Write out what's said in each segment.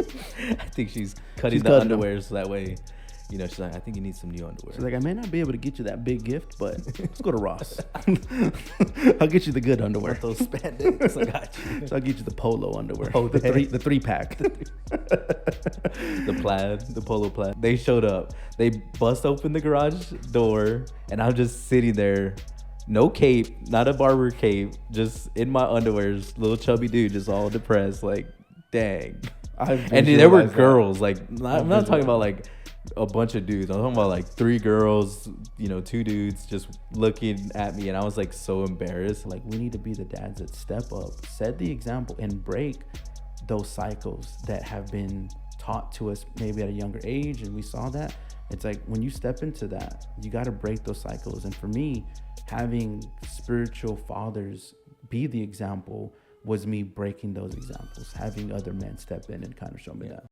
I think she's cutting the underwear so that way, you know, she's like, I think you need some new underwear. She's like, I may not be able to get you that big gift, but let's go to Ross. I'll get you the good underwear. Those spandex, I got you. So I'll get you the polo underwear. Oh, the 3-pack. The plaid, the polo plaid. They showed up. They bust open the garage door, and I'm just sitting there. No cape, not a barber cape, just in my underwears, little chubby dude, just all depressed, like, dang. And there were girls, like, I'm not talking about like a bunch of dudes. I'm talking about like 3 girls, you know, 2 dudes just looking at me, and I was like so embarrassed. Like, we need to be the dads that step up, set the example, and break those cycles that have been taught to us maybe at a younger age, and we saw that. It's like when you step into that, you got to break those cycles. And for me, having spiritual fathers be the example was me breaking those examples, having other men step in and kind of show me that.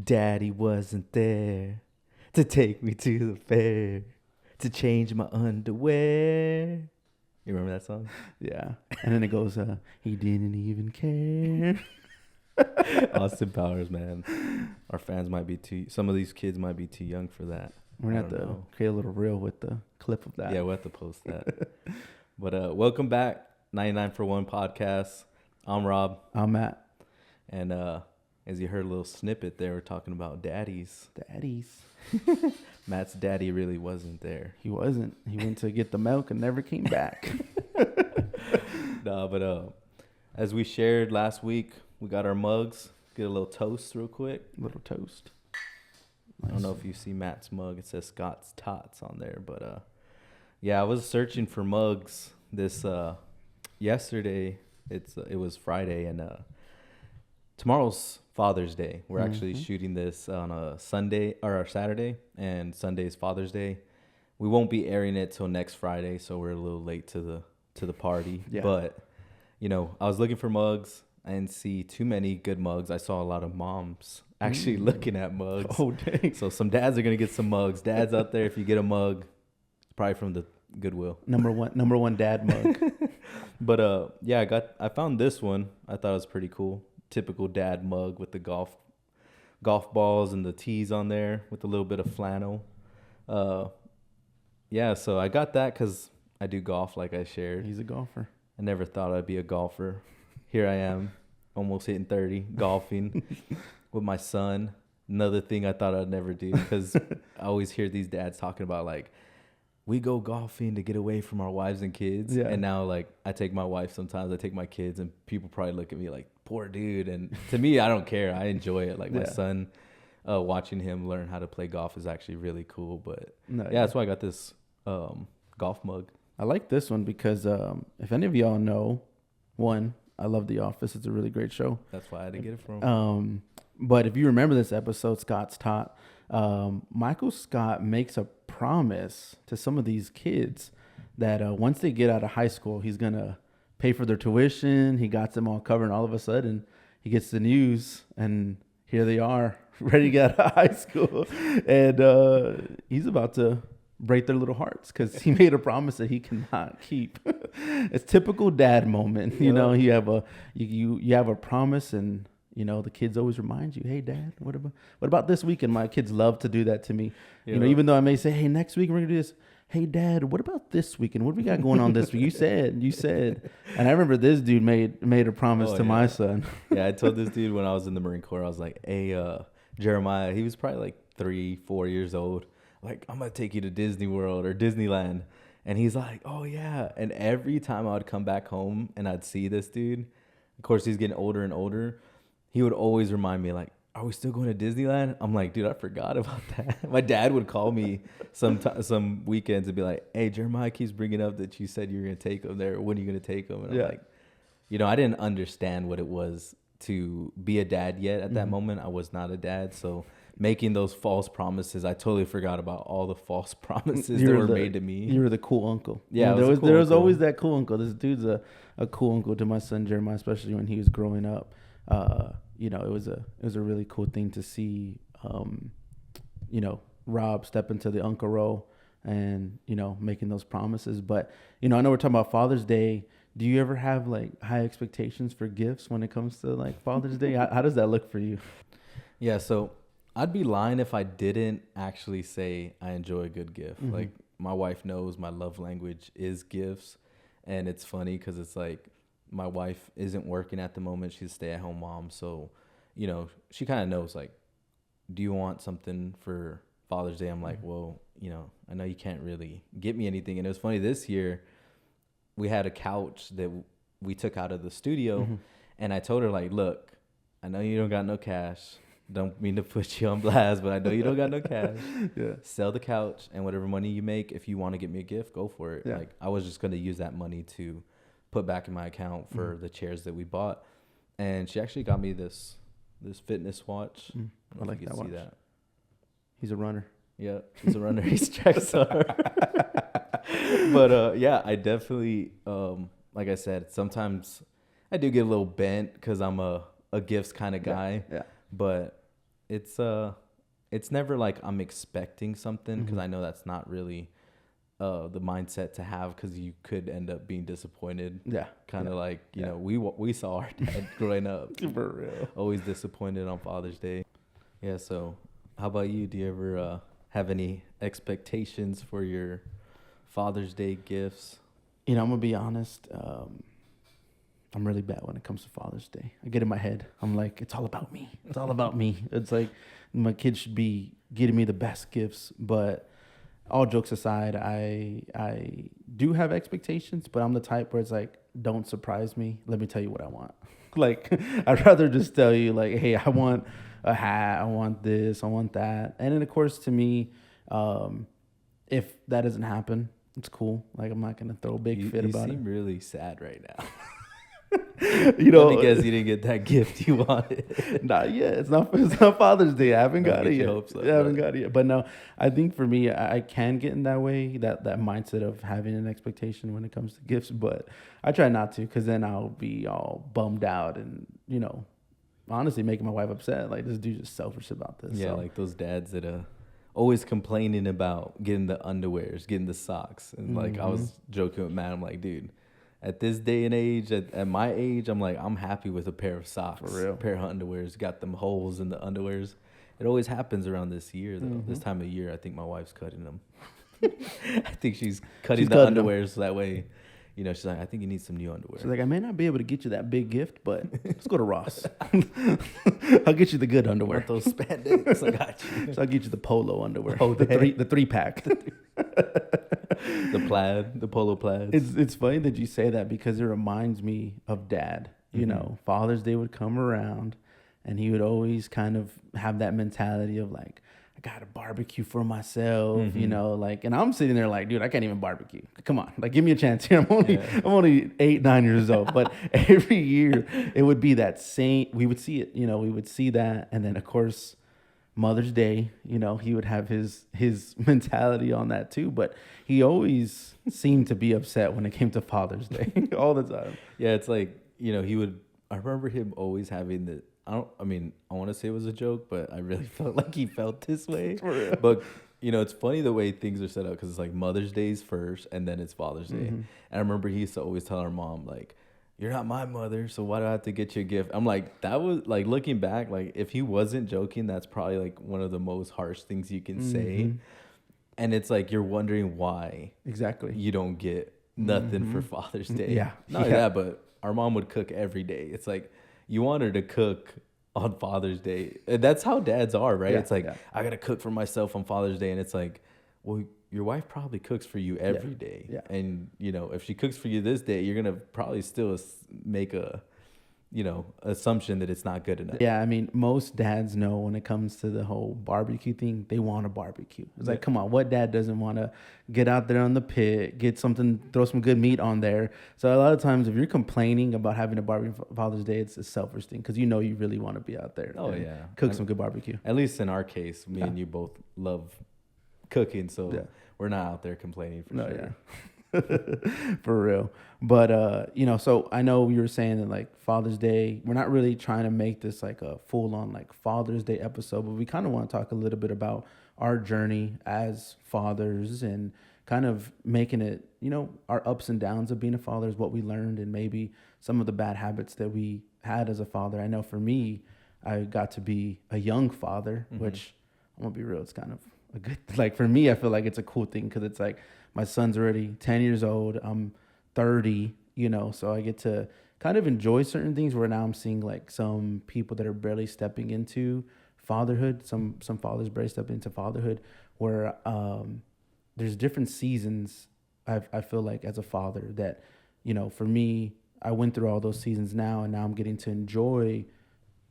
Daddy wasn't there to take me to the fair, to change my underwear. You remember that song? Yeah. And then it goes, he didn't even care. Austin Powers, man. Our fans might be some of these kids might be too young for that. We're going to have to create a little reel with the clip of that. Yeah, we'll have to post that. But welcome back, 99 for 1 podcast. I'm Rob. I'm Matt. And as you heard a little snippet there, we're talking about daddies. Matt's daddy really wasn't there. He wasn't. He went to get the milk and never came back. No, but as we shared last week, we got our mugs. Get a little toast real quick. A little toast. Nice. I don't know if you see Matt's mug. It says Scott's Tots on there. But yeah, I was searching for mugs this yesterday. It was Friday, and tomorrow's Father's Day. We're actually shooting this on a Sunday or a Saturday, and Sunday is Father's Day. We won't be airing it till next Friday, so we're a little late to the party. Yeah. But you know, I was looking for mugs. I didn't see too many good mugs. I saw a lot of moms actually looking at mugs. Oh, dang. So some dads are gonna get some mugs. Dads out there, if you get a mug, it's probably from the Goodwill. Number one dad mug. But yeah, I found this one. I thought it was pretty cool. Typical dad mug with the golf balls and the tees on there with a little bit of flannel. Yeah, so I got that because I do golf, like I shared. He's a golfer. I never thought I'd be a golfer. Here I am, almost hitting 30, golfing with my son. Another thing I thought I'd never do, because I always hear these dads talking about, like, we go golfing to get away from our wives and kids. Yeah. And now, like, I take my wife sometimes, I take my kids, and people probably look at me like, poor dude. And to me, I don't care. I enjoy it. Like, my son, watching him learn how to play golf is actually really cool. But that's why I got this golf mug. I like this one because if any of y'all know, one, I love The Office. It's a really great show. That's why I had to get it from. But if you remember this episode, Scott's Tot, Michael Scott makes a promise to some of these kids that once they get out of high school, he's going to pay for their tuition. He got them all covered, and all of a sudden he gets the news, and here they are ready to get out of high school. And he's about to break their little hearts because he made a promise that he cannot keep. It's typical dad moment. You know, you have a promise, and you know, the kids always remind you, hey, Dad, what about this weekend? My kids love to do that to me. You know, even though I may say, hey, next week we're going to do this. Hey, Dad, what about this weekend? What do we got going on this week? You said. And I remember this dude made a promise to my son. Yeah, I told this dude when I was in the Marine Corps, I was like, hey, Jeremiah, he was probably like 3-4 years old. Like, I'm going to take you to Disney World or Disneyland. And he's like, oh, yeah. And every time I would come back home and I'd see this dude, of course, he's getting older and older. He would always remind me, like, are we still going to Disneyland? I'm like, dude, I forgot about that. My dad would call me some weekends and be like, hey, Jeremiah keeps bringing up that you said you were going to take him there. When are you going to take him? And I'm like, I didn't understand what it was to be a dad yet at that moment. I was not a dad. So making those false promises, I totally forgot about all the false promises that were made to me. You were the cool uncle. Yeah, there was always that cool uncle. This dude's a cool uncle to my son Jeremiah, especially when he was growing up. It was a really cool thing to see. Rob step into the uncle role and making those promises. But I know we're talking about Father's Day. Do you ever have like high expectations for gifts when it comes to like Father's Day? How does that look for you? Yeah, so I'd be lying if I didn't actually say I enjoy a good gift. Mm-hmm. Like my wife knows my love language is gifts. And it's funny because it's like my wife isn't working at the moment. She's a stay-at-home mom. So, she kind of knows like, do you want something for Father's Day? I'm like, well, I know you can't really get me anything. And it was funny this year, we had a couch that we took out of the studio. And I told her like, look, I know you don't got no cash. Don't mean to put you on blast, but I know you don't got no cash. Yeah. Sell the couch and whatever money you make, if you want to get me a gift, go for it. Yeah. Like I was just going to use that money to put back in my account for the chairs that we bought. And she actually got me this fitness watch. I like that watch. That. He's a runner. Yeah, he's a runner. He's track star. But yeah, I definitely, like I said, sometimes I do get a little bent because I'm a gifts kind of guy. Yeah. But it's never like I'm expecting something because I know that's not really the mindset to have because you could end up being disappointed. Yeah. Kind of like, you know, we saw our dad growing up. For real. Always disappointed on Father's Day. Yeah, so how about you? Do you ever have any expectations for your Father's Day gifts? I'm going to be honest. I'm really bad when it comes to Father's Day. I get in my head. I'm like, it's all about me. It's all about me. It's like my kids should be getting me the best gifts. But all jokes aside, I do have expectations, but I'm the type where it's like, don't surprise me. Let me tell you what I want. Like, I'd rather just tell you like, hey, I want a hat. I want this. I want that. And then, of course, to me, if that doesn't happen, it's cool. Like, I'm not going to throw a big fit about it. You seem really sad right now. Let me guess you didn't get that gift you wanted. Not yet. It's not Father's Day. I haven't got it yet. I haven't got it yet. But no, I think for me, I can get in that way, that mindset of having an expectation when it comes to gifts. But I try not to, because then I'll be all bummed out and, honestly making my wife upset. Like, this dude's just selfish about this. Yeah, so. Like those dads that always complaining about getting the underwears, getting the socks. And like I was joking with Matt. I'm like, dude, at this day and age, at my age, I'm like, I'm happy with a pair of socks. For real. A pair of underwears. Got them holes in the underwears. It always happens around this year, though. This time of year, I think my wife's cutting them. I think she's cutting the underwears that way. She's like, I think you need some new underwear. She's like, I may not be able to get you that big gift, but let's go to Ross. I'll get you the good underwear. Those spandex, I got you. So I'll get you the polo underwear. Oh, the three pack. The plaid, the polo plaids. It's funny that you say that because it reminds me of Dad. Father's Day would come around and he would always kind of have that mentality of like, I got a barbecue for myself, and I'm sitting there like, dude, I can't even barbecue. Come on, like, give me a chance here. I'm only 8, 9 years old, but every year it would be that same. We would see it, we would see that, and then of course, Mother's Day, he would have his mentality on that too. But he always seemed to be upset when it came to Father's Day all the time. Yeah, it's like he would. I remember him always having the. I want to say it was a joke, but I really felt like he felt this way. But, it's funny the way things are set up because it's like Mother's Day's first and then it's Father's Day. And I remember he used to always tell our mom, like, you're not my mother, so why do I have to get you a gift? I'm like, that was like looking back, like if he wasn't joking, that's probably like one of the most harsh things you can say. And it's like you're wondering why exactly you don't get nothing for Father's Day. Yeah. Not only that, but our mom would cook every day. It's like, you want her to cook on Father's Day. That's how dads are, right? Yeah, it's like, I got to cook for myself on Father's Day. And it's like, well, your wife probably cooks for you every day. Yeah. And, if she cooks for you this day, you're going to probably still make a assumption that it's not good enough. Yeah, I mean, most dads know when it comes to the whole barbecue thing, they want a barbecue. It's like, come on, what dad doesn't want to get out there on the pit, get something, throw some good meat on there? So a lot of times, if you're complaining about having a barbecue for Father's Day, it's a selfish thing because you really want to be out there. Oh and yeah, cook some good barbecue. At least in our case, me and you both love cooking, so we're not out there complaining for sure. Yeah. For real. But so I know you were saying that like Father's Day, we're not really trying to make this like a full on like Father's Day episode, but we kind of want to talk a little bit about our journey as fathers and kind of making it, our ups and downs of being a father is what we learned, and maybe some of the bad habits that we had as a father. I know for me, I got to be a young father, which I'm gonna be real, it's kind of a good, like for me, I feel like it's a cool thing because it's like my son's already 10 years old. I'm 30, so I get to kind of enjoy certain things where now I'm seeing like some people that are barely stepping into fatherhood. Some fathers barely step into fatherhood where there's different seasons. I feel like as a father that, for me, I went through all those seasons now, and now I'm getting to enjoy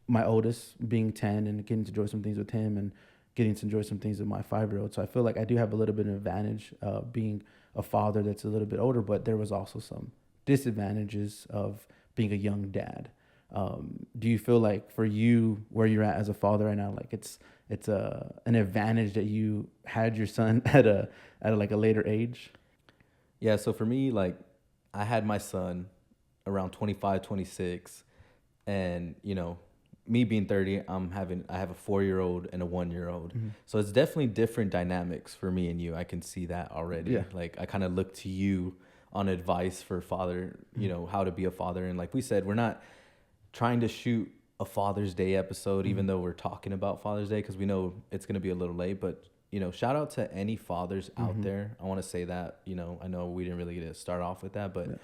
my oldest being 10 and getting to enjoy some things with him and getting to enjoy some things with my 5-year-old. So I feel like I do have a little bit of an advantage being a father that's a little bit older, but there was also some disadvantages of being a young dad. Do you feel like for you, where you're at as a father right now, like it's an advantage that you had your son at a like a later age? Yeah. So for me, like I had my son around 25, 26, and me being 30, I have a 4-year-old and a 1-year-old. So it's definitely different dynamics for me and you. I can see that already. Yeah. Like I kind of look to you on advice for father, how to be a father. And like we said, we're not trying to shoot a Father's Day episode, even though we're talking about Father's Day, because we know it's going to be a little late. But, shout out to any fathers out there. I want to say that, I know we didn't really get to start off with that, but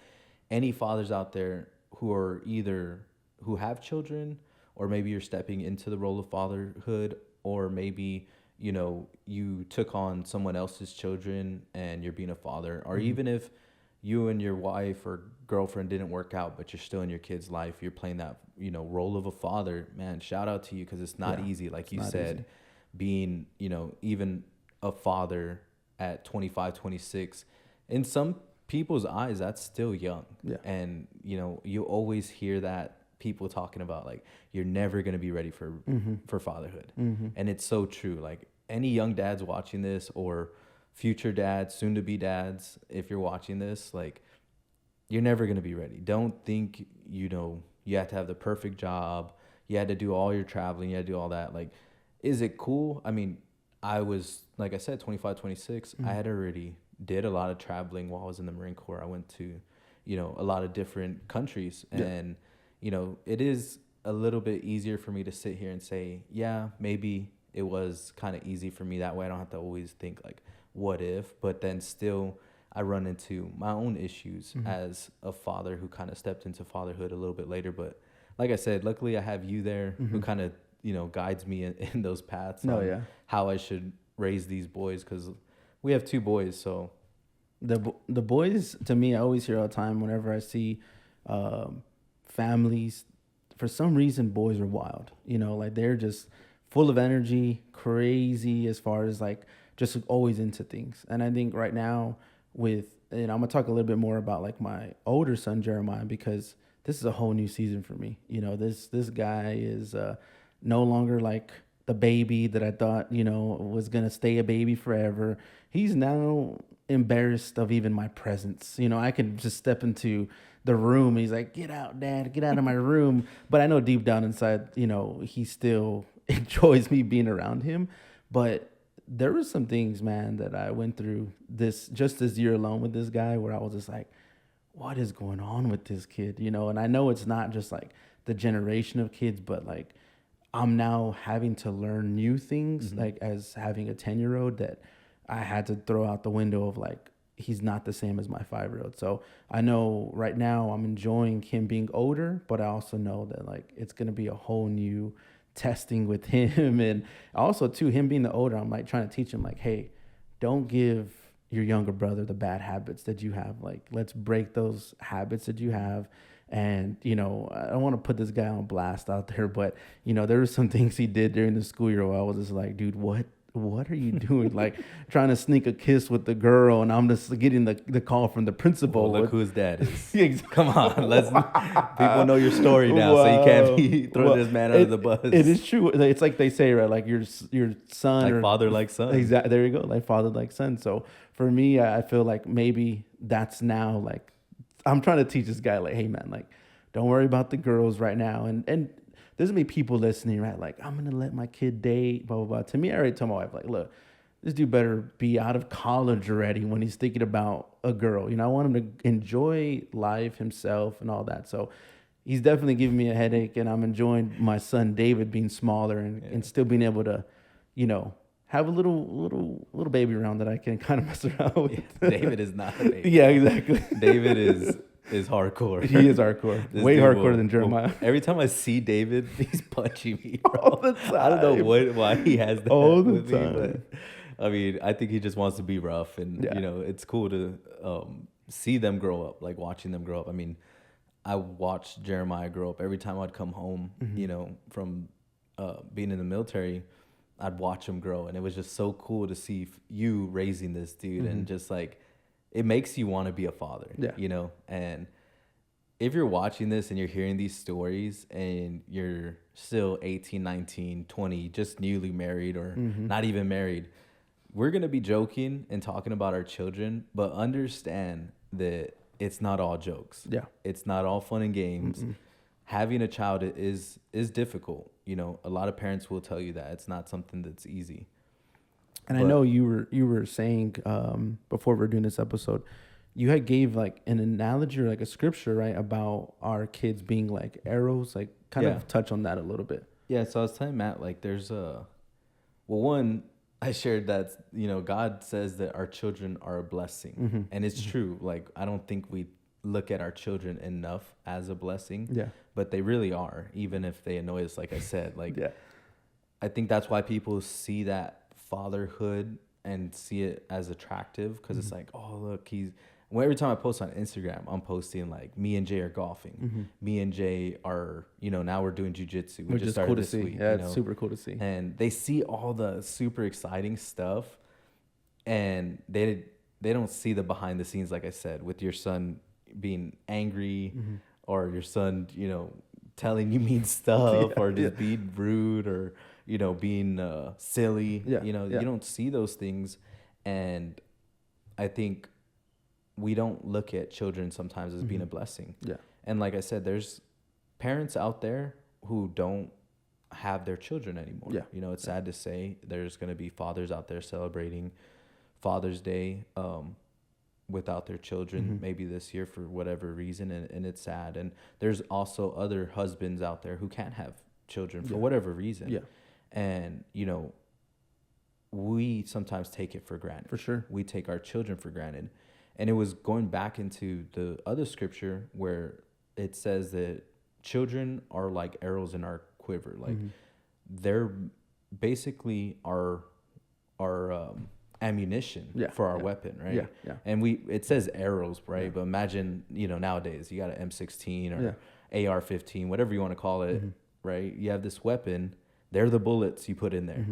any fathers out there who have children, or maybe you're stepping into the role of fatherhood, or maybe, you took on someone else's children and you're being a father, or even if you and your wife or girlfriend didn't work out, but you're still in your kid's life, you're playing that, role of a father, man, shout out to you. Cause it's not easy. Like you said, easy. Being, even a father at 25, 26, in some people's eyes, that's still young. Yeah. And, you always hear that people talking about like, you're never going to be ready for fatherhood. And it's so true. Like any young dads watching this, or future dads, soon to be dads, if you're watching this, like you're never going to be ready. Don't think, you have to have the perfect job. You had to do all your traveling. You had to do all that. Like, is it cool? I mean, I was, like I said, 25, 26. I had already did a lot of traveling while I was in the Marine Corps. I went to, a lot of different countries, and, it is a little bit easier for me to sit here and say, yeah, maybe it was kind of easy for me that way. I don't have to always think like, what if? But then still, I run into my own issues as a father who kind of stepped into fatherhood a little bit later. But like I said, luckily I have you there who kind of, guides me in those paths on how I should raise these boys, because we have 2 boys. So the boys, to me, I always hear all the time whenever I see families, for some reason, boys are wild. Like they're just full of energy, crazy as far as like just always into things. And I think right now I'm gonna talk a little bit more about like my older son Jeremiah, because this is a whole new season for me. This guy is no longer like the baby that I thought was gonna stay a baby forever. He's now embarrassed of even my presence. I can just step into the room and he's like, "Get out, Dad, get out of my room." But I know deep down inside, he still enjoys me being around him. But there were some things, man, that I went through this year alone with this guy, where I was just like, what is going on with this kid? And I know it's not just like the generation of kids, but like I'm now having to learn new things, like as having a 10-year-old that I had to throw out the window of like, he's not the same as my 5-year-old. So I know right now I'm enjoying him being older, but I also know that like it's going to be a whole new testing with him. And also too, him being the older, I'm like trying to teach him like, hey, don't give your younger brother the bad habits that you have. Like, let's break those habits that you have And, you know, I don't want to put this guy on blast out there, but, you know, there were some things he did during the school year where I was just like, dude, what are you doing? Like trying to sneak a kiss with the girl, and I'm just getting the call from the principal. Well, look whose dad is. Come on, people know your story now, wow. so you can't be throwing this man under the bus. It is true. It's like they say, right? Like your son, like or father, like son. Exactly. There you go. Like father, like son. So for me, I feel like maybe that's now like I'm trying to teach this guy, like, hey man, like don't worry about the girls right now, and there's gonna be people listening, right? Like, I'm gonna let my kid date, blah blah blah. To me, I already told my wife, like, look, this dude better be out of college already when he's thinking about a girl. You know, I want him to enjoy life himself and all that. So he's definitely giving me a headache, and I'm enjoying my son David being smaller and still being able to, you know, have a little baby around that I can kind of mess around with. Yeah, David is not a baby. Yeah, exactly. David is hardcore. He is hardcore. Way hardcore than Jeremiah. Every time I see David, he's punching me, bro. All the time. I don't know why he has that all the with time. me, but I mean, I think he just wants to be rough, and you know, it's cool to see them grow up, like watching them grow up. I mean, I watched Jeremiah grow up. Every time I'd come home, you know, from being in the military, I'd watch him grow, and it was just so cool to see you raising this dude, and just like, it makes you want to be a father, you know? And if you're watching this and you're hearing these stories and you're still 18, 19, 20, just newly married or not even married, we're going to be joking and talking about our children, but understand that it's not all jokes. Yeah. It's not all fun and games. Having a child is difficult. You know, a lot of parents will tell you that it's not something that's easy. And I know you were saying before we were doing this episode, you had gave like an analogy or like a scripture, right, about our kids being like arrows. Like kind of touch on that a little bit. Yeah. So I was telling Matt, like there's one, I shared that, you know, God says that our children are a blessing, and it's true. Like I don't think we look at our children enough as a blessing. Yeah. But they really are, even if they annoy us. Like I said, like I think that's why people see that fatherhood and see it as attractive, because it's like, oh look, every time I post on Instagram, I'm posting like me and Jay are golfing, me and Jay are, you know, now we're doing jujitsu, which is cool to see. Yeah, it's super cool to see. And they see all the super exciting stuff, and they don't see the behind the scenes, like I said, with your son being angry or your son, you know, telling you mean stuff or just being rude or, you know, being silly. You know, you don't see those things. And I think we don't look at children sometimes as being a blessing. Yeah. And like I said, there's parents out there who don't have their children anymore. Yeah. You know, it's sad to say there's going to be fathers out there celebrating Father's Day without their children maybe this year for whatever reason. And it's sad. And there's also other husbands out there who can't have children for whatever reason. Yeah. And, you know, we sometimes take it for granted. For sure. We take our children for granted. And it was going back into the other scripture where it says that children are like arrows in our quiver. Like they're basically our ammunition for our weapon, right? Yeah, yeah. And it says arrows, right? Yeah. But imagine, you know, nowadays you got an M16 or AR-15, whatever you want to call it, right? You have this weapon. They're the bullets you put in there.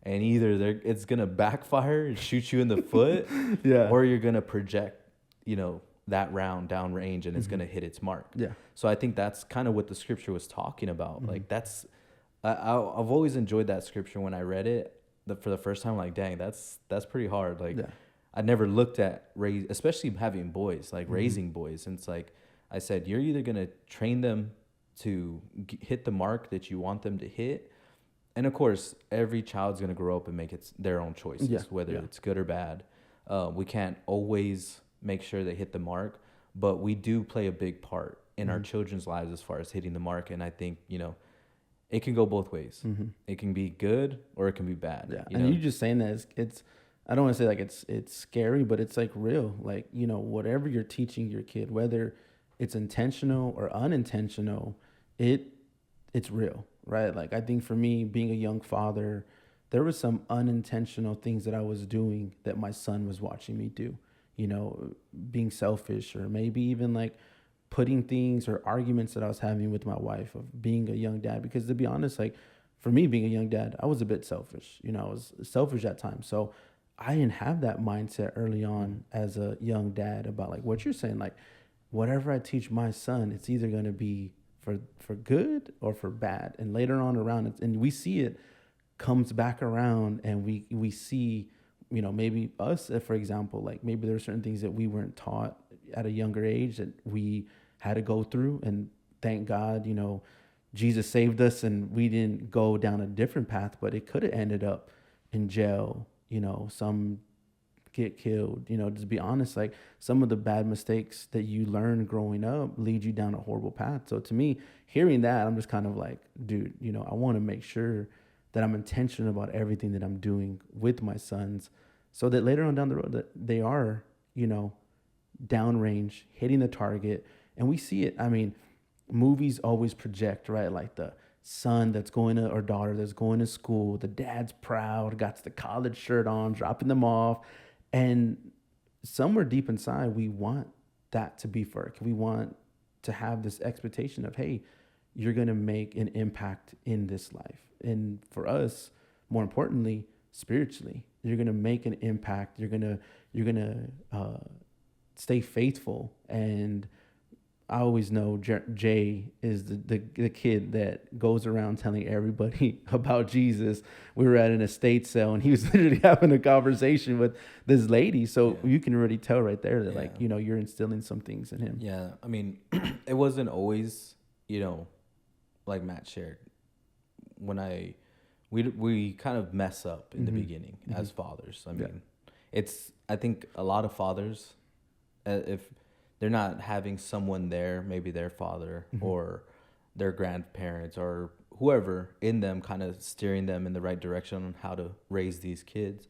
And either it's going to backfire and shoot you in the foot, or you're going to project, you know, that round down range and it's going to hit its mark. Yeah. So I think that's kind of what the scripture was talking about. Like that's, I've always enjoyed that scripture when I read it for the first time. Like, dang, that's pretty hard. Like I never looked at especially having boys, like raising boys. And it's like, I said, you're either going to train them to hit the mark that you want them to hit. And of course, every child's going to grow up and make their own choices, whether it's good or bad. We can't always make sure they hit the mark, but we do play a big part in our children's lives as far as hitting the mark. And I think, you know, it can go both ways. It can be good or it can be bad. Yeah. You just saying that it's I don't want to say like it's scary, but it's like real. Like, you know, whatever you're teaching your kid, whether it's intentional or unintentional, it's real. Right. Like, I think for me, being a young father, there was some unintentional things that I was doing that my son was watching me do, you know, being selfish or maybe even like putting things or arguments that I was having with my wife of being a young dad. Because to be honest, like for me being a young dad, I was a bit selfish. You know, I was selfish at times. So I didn't have that mindset early on as a young dad about like what you're saying. Like whatever I teach my son, it's either going to be for good or for bad. And later on around it, and we see it comes back around, and we see, you know, maybe us, for example, like maybe there are certain things that we weren't taught at a younger age that we had to go through, and thank God, you know, Jesus saved us and we didn't go down a different path, but it could have ended up in jail, you know, some get killed, you know, just be honest, like some of the bad mistakes that you learn growing up lead you down a horrible path. So to me, hearing that, I'm just kind of like, dude, you know, I want to make sure that I'm intentional about everything that I'm doing with my sons so that later on down the road that they are, you know, downrange, hitting the target. And we see it. I mean, movies always project, right? Like the son that's going to, or daughter that's going to school, the dad's proud, got the college shirt on, dropping them off. And somewhere deep inside, we want that to be for it. We want to have this expectation of, hey, you're going to make an impact in this life. And for us, more importantly, spiritually, you're going to make an impact. You're going to stay faithful. And I always know Jay is the kid that goes around telling everybody about Jesus. We were at an estate sale and he was literally having a conversation with this lady. So you can already tell right there that like, you know, you're instilling some things in him. Yeah. I mean, it wasn't always, you know, like Matt shared, when we kind of mess up in the beginning as fathers. I mean, I think a lot of fathers, if they're not having someone there, maybe their father or their grandparents or whoever in them kind of steering them in the right direction on how to raise these kids,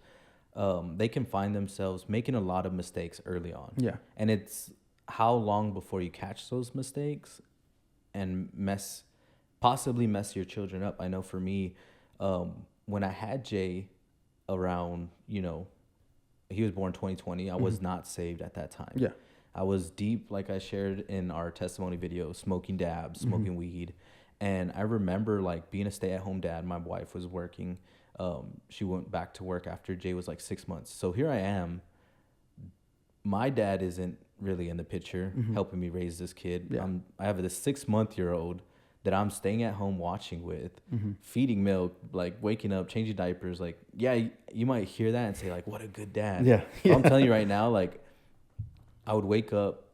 they can find themselves making a lot of mistakes early on. Yeah. And it's how long before you catch those mistakes and possibly mess your children up. I know for me, when I had Jay around, you know, he was born 2020. I was not saved at that time. Yeah. I was deep, like I shared in our testimony video, smoking dabs, smoking weed. And I remember like being a stay-at-home dad. My wife was working. She went back to work after Jay was like 6 months. So here I am. My dad isn't really in the picture helping me raise this kid. Yeah. I have this 6-month-year-old that I'm staying at home watching with, feeding milk, like waking up, changing diapers. Like, yeah, you might hear that and say like, what a good dad. Yeah. But I'm telling you right now, like, I would wake up,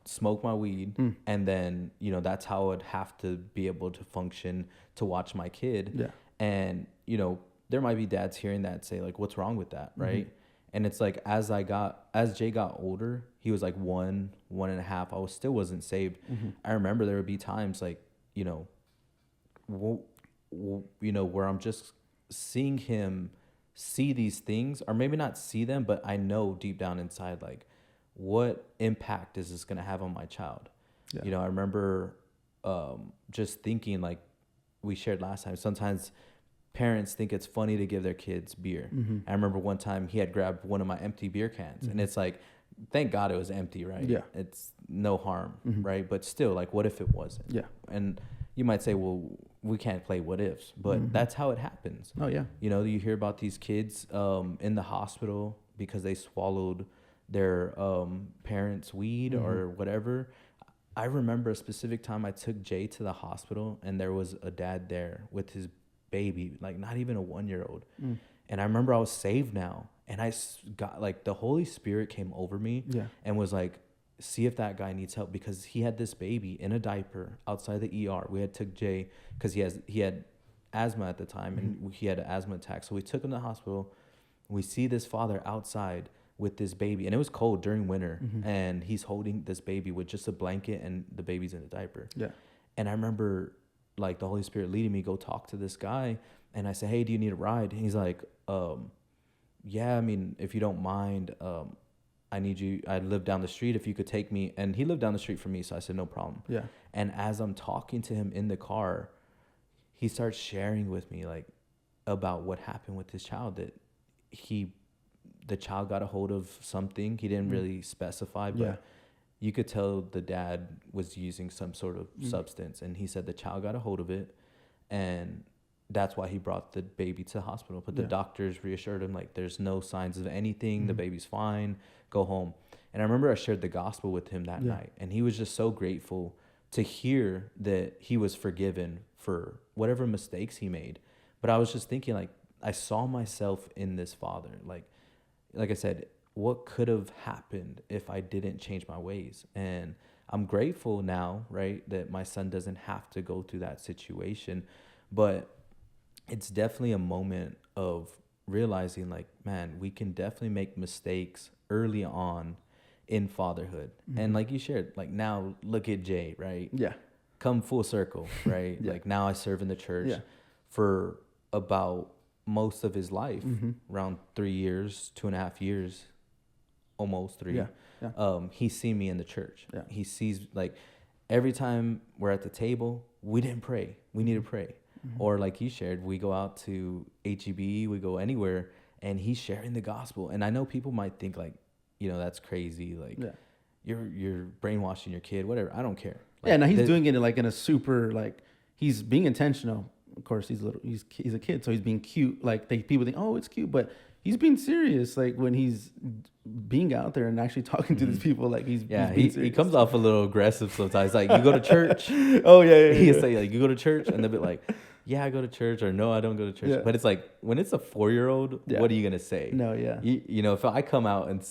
smoke my weed, and then, you know, that's how I would have to be able to function to watch my kid. Yeah. And, you know, there might be dads hearing that say, like, what's wrong with that, right? And it's like, as Jay got older, he was like 1.5. I still wasn't saved. I remember there would be times like, you know, where I'm just seeing him see these things, or maybe not see them, but I know deep down inside, like, what impact is this going to have on my child? Yeah. You know, I remember just thinking, like we shared last time, sometimes parents think it's funny to give their kids beer. I remember one time he had grabbed one of my empty beer cans, and it's like, thank God it was empty, right? Yeah. It's no harm, right? But still, like, what if it wasn't? Yeah. And you might say, well, we can't play what ifs, but that's how it happens. Oh, yeah. You know, you hear about these kids in the hospital because they swallowed their parents' weed or whatever. I remember a specific time I took Jay to the hospital, and there was a dad there with his baby, like not even a 1-year-old. And I remember I was saved now, and I got like the Holy Spirit came over me and was like, see if that guy needs help, because he had this baby in a diaper outside the ER. We had took Jay because he had asthma at the time, and he had an asthma attack. So we took him to the hospital. We see this father outside with this baby, and it was cold during winter, and he's holding this baby with just a blanket, and the baby's in a diaper. Yeah. And I remember like the Holy Spirit leading me, go talk to this guy, and I said, hey, do you need a ride? And he's like, yeah, I mean, if you don't mind, I live down the street, if you could take me. And he lived down the street from me, so I said, no problem. Yeah. And as I'm talking to him in the car, he starts sharing with me like about what happened with his child, that the child got a hold of something. He didn't really specify, but you could tell the dad was using some sort of substance. And he said the child got a hold of it, and that's why he brought the baby to the hospital. But the doctors reassured him, like, there's no signs of anything. The baby's fine. Go home. And I remember I shared the gospel with him that night, and he was just so grateful to hear that he was forgiven for whatever mistakes he made. But I was just thinking, like, I saw myself in this father. Like I said, what could have happened if I didn't change my ways? And I'm grateful now, right, that my son doesn't have to go through that situation. But it's definitely a moment of realizing, like, man, we can definitely make mistakes early on in fatherhood. And like you shared, like, now look at Jay, right? Yeah. Come full circle, right? Like, now I serve in the church for about most of his life, around 3 years, 2.5 years, almost 3. He's seen me in the church. He sees, like, every time we're at the table, we didn't pray. We need to pray. Or like you shared, we go out to HEB, we go anywhere, and he's sharing the gospel. And I know people might think, like, you know, that's crazy. Like, you're brainwashing your kid, whatever. I don't care. Like, no, he's doing it like in a super, like, he's being intentional. Of course, he's a kid, so he's being cute. Like, people think, oh, it's cute, but he's being serious. Like, when he's being out there and actually talking to these people, like, he's being serious. He comes off a little aggressive sometimes. Like, you go to church. He'll say, like, you go to church, and they'll be like, yeah, I go to church, or no, I don't go to church. But it's like, when it's a 4-year-old, what are you gonna say? No, you know, if I come out and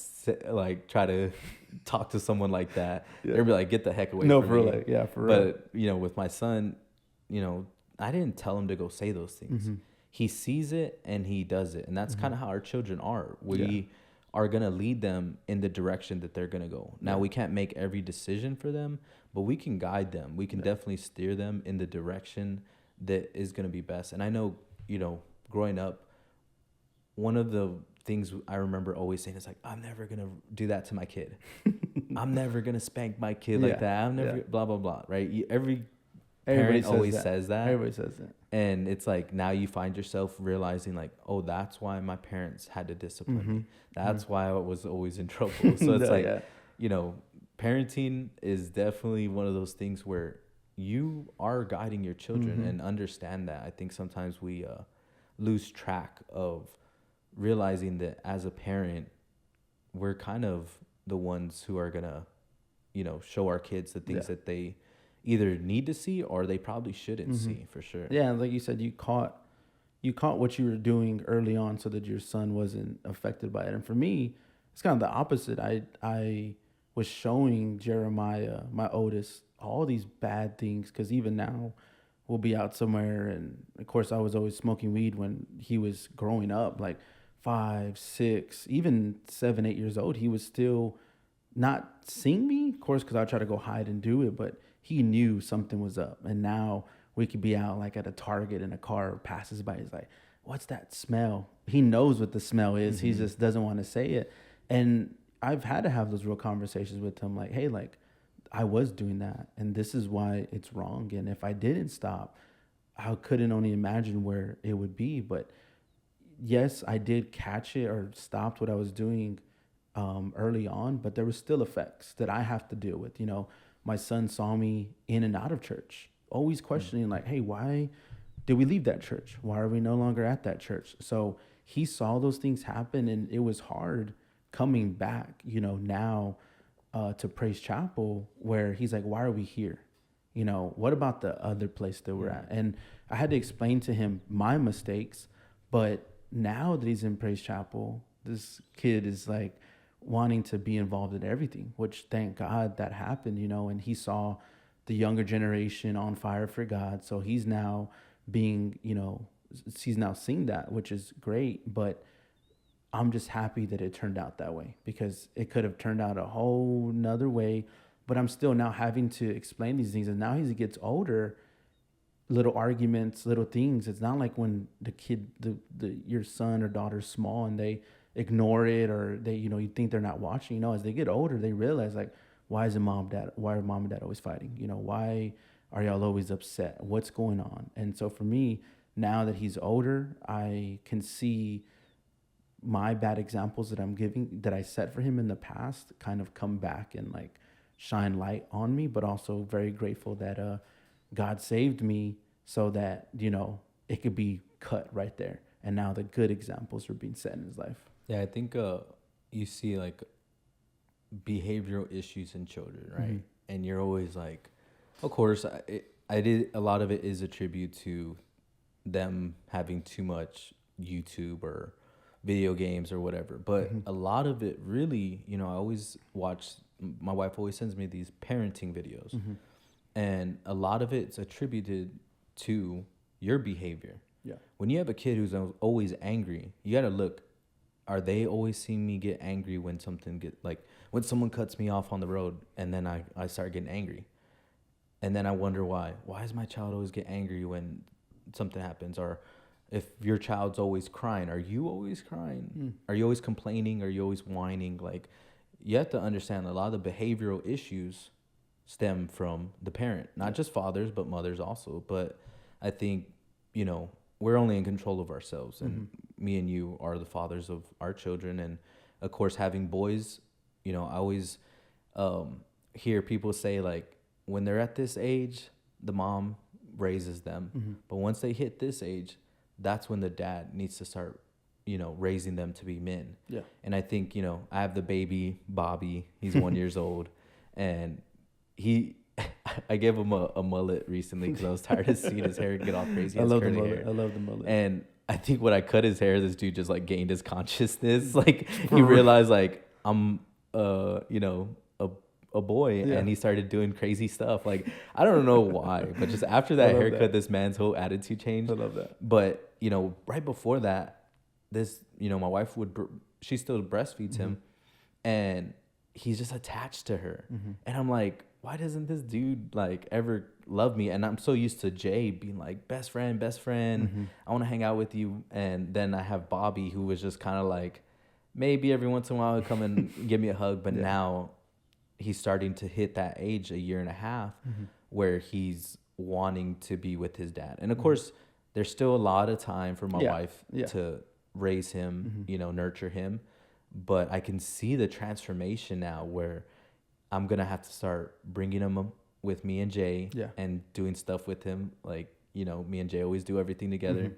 like try to talk to someone like that, they'll be like, get the heck away from me. For real. But you know, with my son, you know, I didn't tell him to go say those things. He sees it and he does it, and that's kind of how our children are. We are gonna lead them in the direction that they're gonna go. Now, we can't make every decision for them, but we can guide them. We can definitely steer them in the direction that is going to be best. And I know, you know, growing up, one of the things I remember always saying is, like, I'm never going to do that to my kid. I'm never going to spank my kid like that. I'm never blah, blah, blah. Right. Every parent always says that. Everybody says that. And it's like, now you find yourself realizing, like, oh, that's why my parents had to discipline me. That's why I was always in trouble. So it's you know, parenting is definitely one of those things where you are guiding your children, and understand that. I think sometimes we lose track of realizing that as a parent, we're kind of the ones who are gonna, you know, show our kids the things that they either need to see or they probably shouldn't see, for sure. Yeah, like you said, you caught what you were doing early on so that your son wasn't affected by it. And for me, it's kind of the opposite. I was showing Jeremiah, my oldest, all these bad things, because even now we'll be out somewhere, and of course I was always smoking weed when he was growing up, like 5, 6, even 7, 8 years old. He was still not seeing me, of course, because I try to go hide and do it, but he knew something was up. And now we could be out like at a Target and a car passes by. He's like, what's that smell? He knows what the smell is. He just doesn't want to say it. And I've had to have those real conversations with him, like, hey, like, I was doing that, and this is why it's wrong. And if I didn't stop, I couldn't only imagine where it would be. But yes, I did catch it or stopped what I was doing early on, but there was still effects that I have to deal with. You know, my son saw me in and out of church, always questioning, like, hey, why did we leave that church? Why are we no longer at that church? So he saw those things happen, and it was hard coming back, you know, now to Praise Chapel, where he's like, why are we here? You know, what about the other place that we're at? And I had to explain to him my mistakes, but now that he's in Praise Chapel, this kid is like wanting to be involved in everything, which thank God that happened, you know, and he saw the younger generation on fire for God. So he's now being, you know, he's now seeing that, which is great. But I'm just happy that it turned out that way, because it could have turned out a whole nother way. But I'm still now having to explain these things. And now as he gets older, little arguments, little things. It's not like when the kid, your son or daughter's small and they ignore it, or they, you know, you think they're not watching. You know, as they get older, they realize, like, why are mom and dad always fighting? You know, why are y'all always upset? What's going on? And so for me, now that he's older, I can see my bad examples that I'm giving, that I set for him in the past, kind of come back and like shine light on me, but also very grateful that God saved me so that, it could be cut right there. And now the good examples are being set in his life. Yeah, I think you see like behavioral issues in children, right? Mm-hmm. And you're always like, of course, I did a lot of it is attribute to them having too much YouTube or video games or whatever. But Mm-hmm. a lot of it really, I always watch. My wife always sends me these parenting videos, Mm-hmm. and a lot of it's attributed to your behavior. Yeah. When you have a kid who's always angry, you got to look, are they always seeing me get angry when when someone cuts me off on the road, and then I start getting angry. And then I wonder why does my child always get angry when something happens? Or if your child's always crying, are you always crying? Are you always complaining? Are you always whining? Like, you have to understand a lot of the behavioral issues stem from the parent, not just fathers, but mothers also. But I think, we're only in control of ourselves, and me and you are the fathers of our children. And of course, having boys, I always hear people say, like, when they're at this age, the mom raises them, but once they hit this age, that's when the dad needs to start, raising them to be men. Yeah. And I think, I have the baby Bobby. He's 1 year old, and I gave him a mullet recently because I was tired of seeing his hair get all crazy. I love the curly mullet. hair. I love the mullet. And I think when I cut his hair, this dude just like gained his consciousness. Like, he realized, like, I'm a boy, Yeah. and he started doing crazy stuff. Like, I don't know why, but just after that haircut, this man's whole attitude changed. I love that. But right before that, my wife she still breastfeeds him, and he's just attached to her. And I'm like, why doesn't this dude like ever love me? And I'm so used to Jay being like, best friend, I want to hang out with you. And then I have Bobby, who was just kind of like, maybe every once in a while he'll come and give me a hug. But now he's starting to hit that age, 1.5 years, where he's wanting to be with his dad. And of course, there's still a lot of time for my wife to raise him, nurture him. But I can see the transformation now, where I'm going to have to start bringing him with me and Jay and doing stuff with him. Like, me and Jay always do everything together.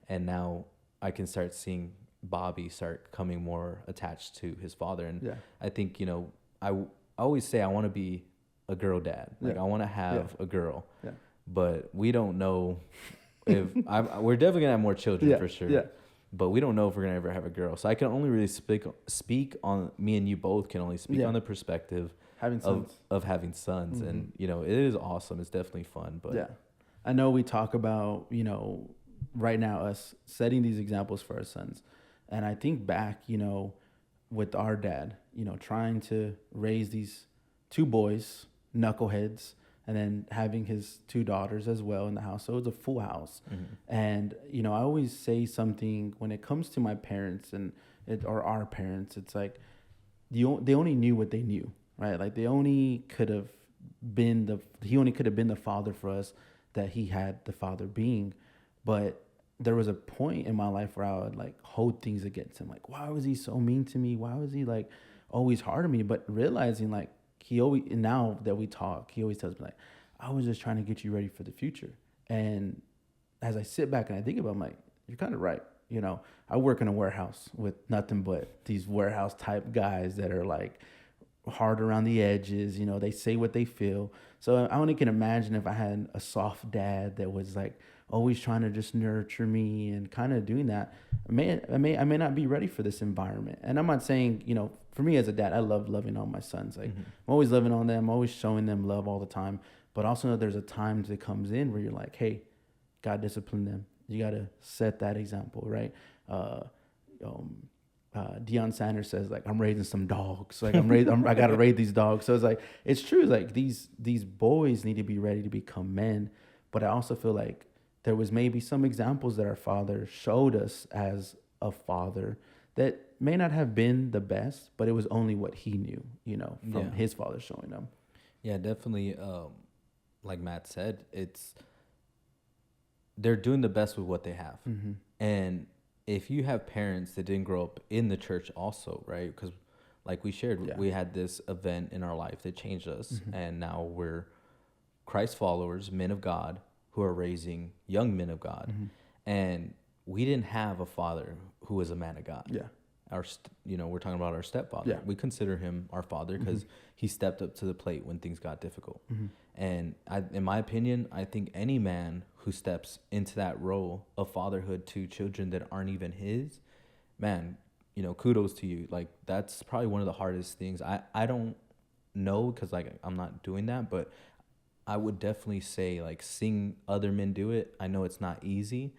And now I can start seeing Bobby start coming more attached to his father. And I think, I always say I want to be a girl dad. Like, I want to have a girl. Yeah. But we don't know if we're definitely going to have more children for sure. Yeah. But we don't know if we're going to ever have a girl. So I can only really speak on, me and you both can only speak on the perspective of having sons. And, it is awesome. It's definitely fun. But I know we talk about, right now us setting these examples for our sons. And I think back, with our dad, trying to raise these 2 boys, knuckleheads, and then having his 2 daughters as well in the house. So it was a full house. And, I always say something when it comes to my parents or our parents, it's like, they only knew what they knew, right? Like, he only could have been the father for us that he had the father being. But there was a point in my life where I would like hold things against him. Like, why was he so mean to me? Why was he like always hard on me? But realizing like now that we talk, he always tells me like, I was just trying to get you ready for the future. And as I sit back and I think about it, I'm like, you're kind of right. I work in a warehouse with nothing but these warehouse type guys that are like hard around the edges. They say what they feel. So I only can imagine if I had a soft dad that was like always trying to just nurture me and kind of doing that. I may not be ready for this environment. And I'm not saying, for me as a dad, I love loving on my sons. Like, I'm always loving on them, always showing them love all the time. But also there's a time that comes in where you're like, hey, God discipline them. You got to set that example, right? Deion Sanders says like, I'm raising some dogs. Like I got to raise these dogs. So it's like, it's true. Like these boys need to be ready to become men. But I also feel like there was maybe some examples that our father showed us as a father that may not have been the best, but it was only what he knew, from his father showing them. Yeah, definitely. Like Matt said, they're doing the best with what they have. And if you have parents that didn't grow up in the church also, right? Because like we shared, Yeah. we had this event in our life that changed us, Mm-hmm. and now we're Christ followers, men of God, who are raising young men of God, Mm-hmm. and we didn't have a father who was a man of God. Yeah. We're talking about our stepfather. Yeah. We consider him our father because he stepped up to the plate when things got difficult. Mm-hmm. And in my opinion, I think any man who steps into that role of fatherhood to children that aren't even his, man, kudos to you. Like, that's probably one of the hardest things. I don't know, because like I'm not doing that, but I would definitely say, like, seeing other men do it, I know it's not easy,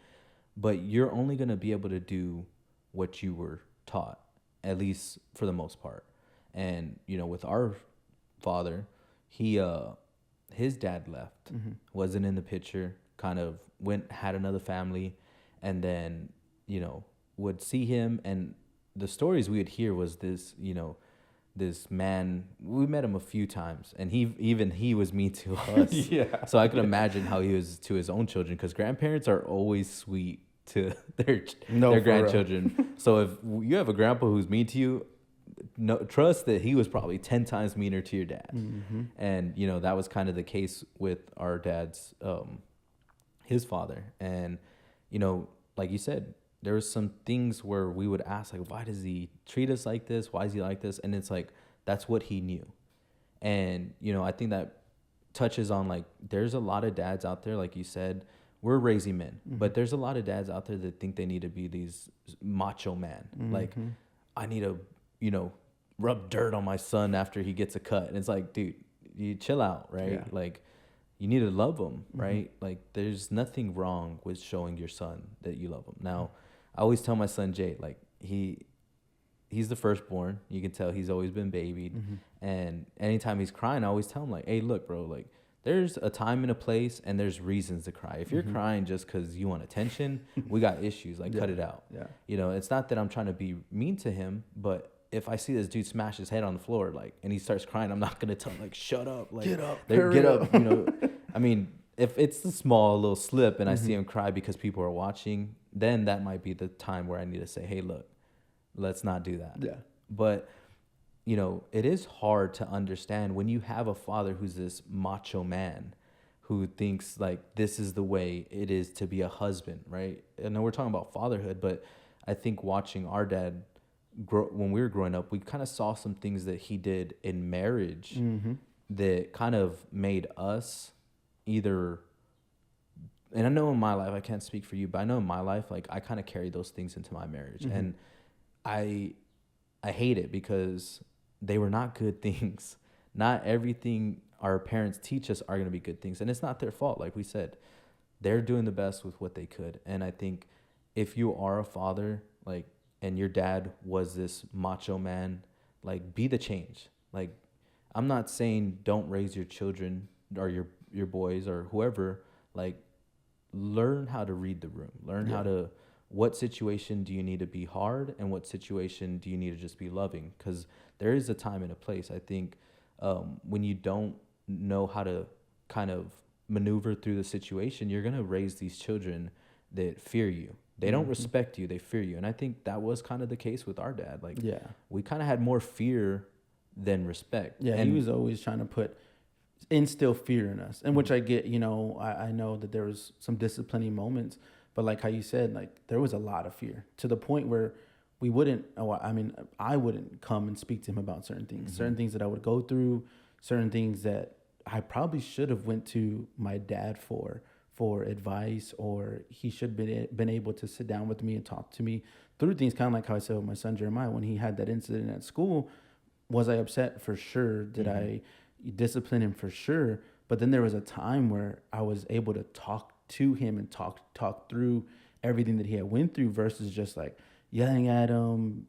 but you're only going to be able to do what you were taught, at least for the most part. And with our father, his dad left, wasn't in the picture, kind of had another family, and then would see him, and the stories we would hear was this man, we met him a few times, and he was mean to us. Yeah. So I could imagine how he was to his own children, because grandparents are always sweet to their grandchildren. So if you have a grandpa who's mean to you, no, trust that he was probably 10 times meaner to your dad. Mm-hmm. And that was kind of the case with our dad's his father. And like you said, there was some things where we would ask, like, why does he treat us like this? Why is he like this? And it's like, that's what he knew. And I think that touches on, like, there's a lot of dads out there, like you said, we're raising men, but there's a lot of dads out there that think they need to be these macho man. Like, I need to, rub dirt on my son after he gets a cut. And it's like, dude, you chill out, right? Yeah. Like, you need to love him, right? Like, there's nothing wrong with showing your son that you love him. Now, I always tell my son Jay, like, he's the firstborn. You can tell he's always been babied. And anytime he's crying, I always tell him, like, hey, look, bro, like, there's a time and a place, and there's reasons to cry. If you're crying just because you want attention, we got issues. Like, cut it out. Yeah. It's not that I'm trying to be mean to him, but if I see this dude smash his head on the floor, like, and he starts crying, I'm not gonna tell him, like, shut up, like, Get up. get up. I mean, if it's a small little slip and I see him cry because people are watching, then that might be the time where I need to say, hey, look, let's not do that. Yeah. But it is hard to understand when you have a father who's this macho man who thinks, like, this is the way it is to be a husband, right? I know we're talking about fatherhood, but I think watching our dad grow, when we were growing up, we kind of saw some things that he did in marriage that kind of made us either, and I know in my life, I can't speak for you, but I know in my life, like, I kind of carried those things into my marriage. And I hate it because they were not good things. Not everything our parents teach us are going to be good things. And it's not their fault. Like we said, they're doing the best with what they could. And I think if you are a father, like, and your dad was this macho man, like, be the change. Like, I'm not saying don't raise your children or your boys or whoever, like, learn how to read the room. Learn how to, what situation do you need to be hard and what situation do you need to just be loving? Because there is a time and a place. I think when you don't know how to kind of maneuver through the situation, you're going to raise these children that fear you. They don't respect you. They fear you. And I think that was kind of the case with our dad. Like, we kind of had more fear than respect. Yeah, and he was always trying to instill fear in us. And which I get, I know that there was some disciplining moments, but like how you said, like, there was a lot of fear to the point where I wouldn't come and speak to him about certain things, certain things that I would go through, certain things that I probably should have went to my dad for advice, or he should been able to sit down with me and talk to me through things, kind of like how I said with my son Jeremiah when he had that incident at school. Was I upset? For sure. Did I discipline him? For sure. But then there was a time where I was able to talk to him and talk through everything that he had went through versus just like yelling at him,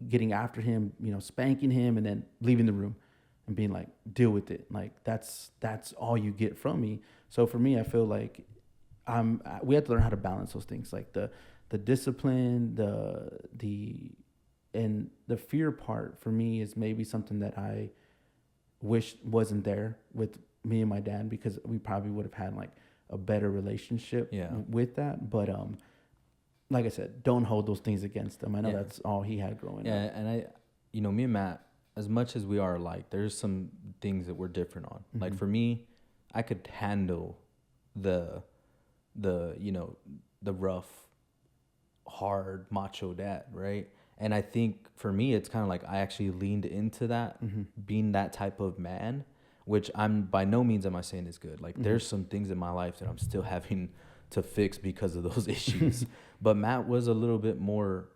getting after him, spanking him and then leaving the room and being like, deal with it. Like, that's all you get from me. So for me, I feel like we have to learn how to balance those things, like the discipline, and the fear part for me is maybe something that I wish wasn't there with me and my dad, because we probably would have had like a better relationship with that. But like I said, don't hold those things against him. I know that's all he had growing up. Yeah, and me and Matt, as much as we are alike, there's some things that we're different on. Mm-hmm. Like for me, I could handle the rough, hard, macho dad, right? And I think for me, it's kind of like I actually leaned into that, being that type of man, which I'm by no means am I saying is good. Like there's some things in my life that I'm still having to fix because of those issues. But Matt was a little bit more,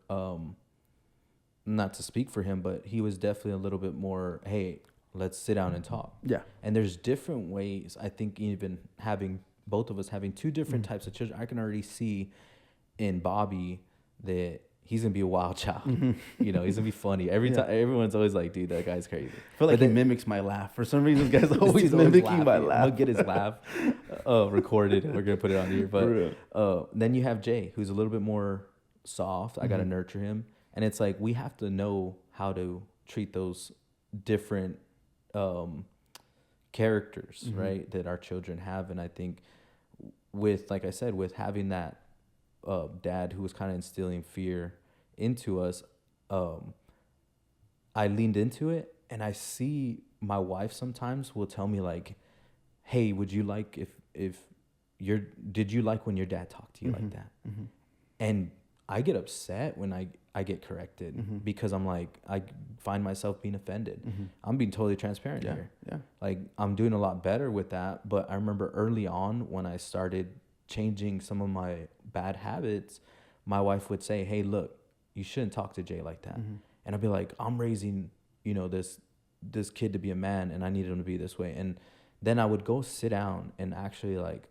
not to speak for him, but he was definitely a little bit more, hey, let's sit down and talk. Yeah. And there's different ways. I think even having both of us having two different types of children, I can already see in Bobby that he's gonna be a wild child. He's gonna be funny every time. Everyone's always like, "Dude, that guy's crazy." I feel like he mimics my laugh. For some reason, this guy's always mimicking my laugh. He'll get his laugh recorded, and we're gonna put it on here. But then you have Jay, who's a little bit more soft. I gotta nurture him, and it's like we have to know how to treat those different characters, right, that our children have. And I think with, like I said, with having that dad who was kind of instilling fear into us, I leaned into it, and I see my wife sometimes will tell me like, "Hey, would you like did you like when your dad talked to you like that?" And I get upset when I get corrected because I'm like, I find myself being offended. I'm being totally transparent here. Yeah. Like I'm doing a lot better with that. But I remember early on when I started changing some of my bad habits, my wife would say, "Hey, look, you shouldn't talk to Jay like that." And I'd be like, I'm raising, this kid to be a man, and I needed him to be this way. And then I would go sit down and actually like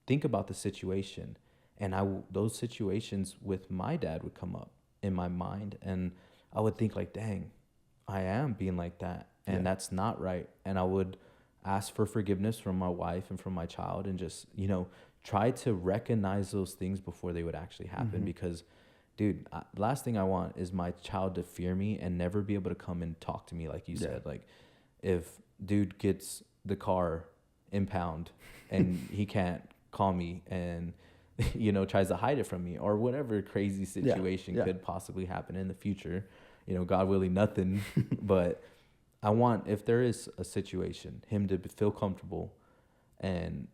think about the situation. And those situations with my dad would come up in my mind, and I would think like, dang, I am being like that, and that's not right. And I would ask for forgiveness from my wife and from my child, and just, try to recognize those things before they would actually happen. Because, dude, last thing I want is my child to fear me and never be able to come and talk to me, like you said. Like, if dude gets the car impound and he can't call me and tries to hide it from me, or whatever crazy situation could possibly happen in the future, God willing, nothing. But I want, if there is a situation, him to feel comfortable and,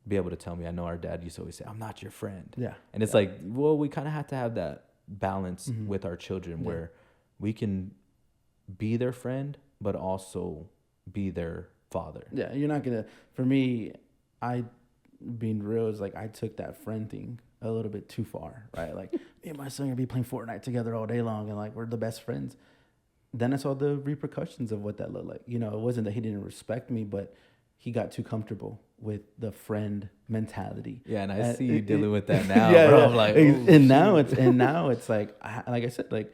be able to tell me. I know our dad used to always say, "I'm not your friend." Yeah. And it's like, well, we kind of have to have that balance with our children where we can be their friend, but also be their father. Yeah. You're not going to, for me, being real is like I took that friend thing a little bit too far, right? Like me and my son are gonna be playing Fortnite together all day long, and like we're the best friends. Then I saw the repercussions of what that looked like. It wasn't that he didn't respect me, but he got too comfortable with the friend mentality. Yeah, and I see you dealing with that now, bro. Yeah. I'm like, now it's like I said, like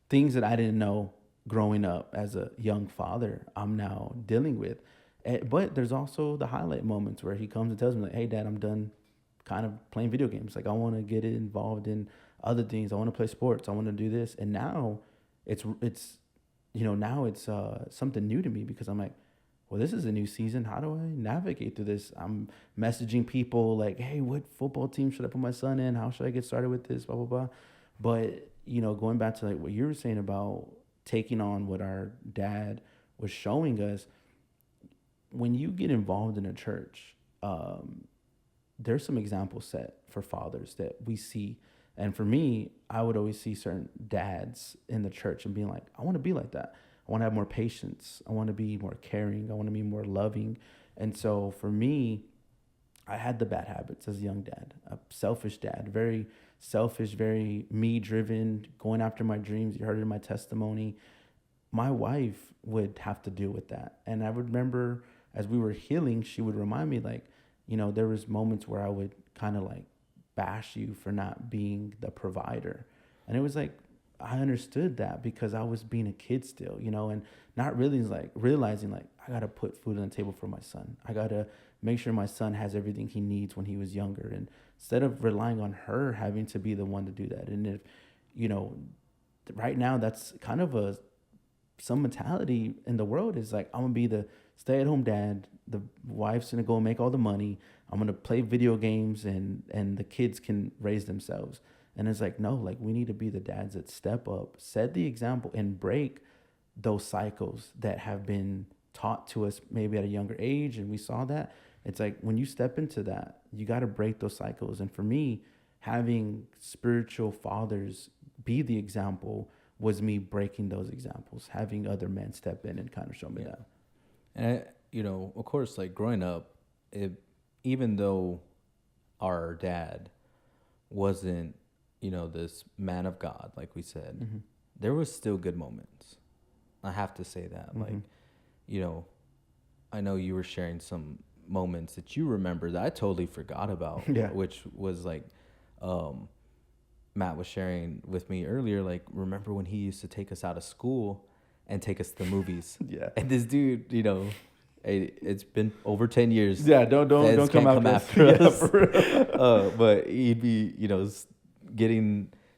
things that I didn't know growing up as a young father, I'm now dealing with. But there's also the highlight moments where he comes and tells me like, "Hey, Dad, I'm done kind of playing video games. Like I want to get involved in other things. I want to play sports. I want to do this." And now it's something new to me, because I'm like, well, this is a new season. How do I navigate through this? I'm messaging people like, "Hey, what football team should I put my son in? How should I get started with this? Blah, blah, blah." But, going back to like what you were saying about taking on what our dad was showing us, when you get involved in a church, there's some examples set for fathers that we see. And for me, I would always see certain dads in the church and being like, I want to be like that. I want to have more patience. I want to be more caring. I want to be more loving. And so for me, I had the bad habits as a young dad, a selfish dad, very selfish, very me-driven, going after my dreams. You heard it in my testimony. My wife would have to deal with that. And I would remember as we were healing, she would remind me like, there was moments where I would kind of like bash you for not being the provider. And it was like, I understood that because I was being a kid still, and not really like realizing like I got to put food on the table for my son. I got to make sure my son has everything he needs when he was younger. And instead of relying on her having to be the one to do that. And if, right now that's kind of some mentality in the world is like, I'm going to be the stay-at-home dad. The wife's going to go and make all the money. I'm going to play video games and the kids can raise themselves. And it's like, no, like we need to be the dads that step up, set the example, and break those cycles that have been taught to us maybe at a younger age. And we saw that. It's like when you step into that, you got to break those cycles. And for me, having spiritual fathers be the example was me breaking those examples, having other men step in and kind of show me that. And, of course, like growing up, even though our dad wasn't, this man of God, like we said, Mm-hmm. there was still good moments. I have to say that. Mm-hmm. Like, I know you were sharing some moments that you remember that I totally forgot about, Yeah. which was like, Matt was sharing with me earlier, like, remember when he used to take us out of school and take us to the movies? Yeah. And this dude, it's been over 10 years. Yeah, don't come after us. us. Yeah, for real. But he'd be,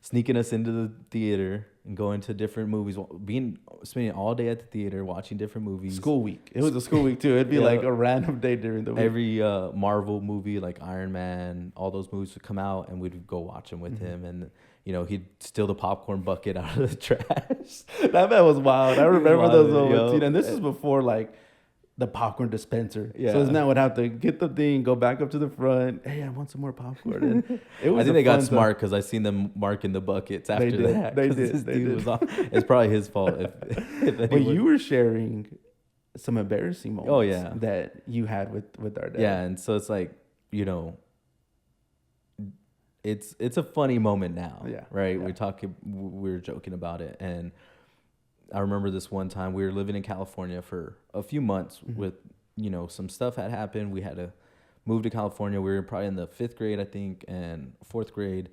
sneaking us into the theater and going to different movies, spending all day at the theater watching different movies. School week. It was a school week too. It'd be like a random day during the week. Every Marvel movie, like Iron Man, all those movies would come out, and we'd go watch them with him. And he'd steal the popcorn bucket out of the trash. That man was wild. I remember those moments. And this is before like the popcorn dispenser. Yeah. So now would have to get the thing, go back up to the front. Hey, I want some more popcorn. And it was I think they got smart because I seen them marking the buckets after that. They did. This dude was it's probably his fault. But you were sharing some embarrassing moments. Oh, yeah. That you had with our dad. Yeah, and so it's like, it's a funny moment now. Yeah. Right? Yeah. We were joking about it, and I remember this one time we were living in California for a few months with, some stuff had happened. We had to move to California. We were probably in the 5th grade, I think, and 4th grade.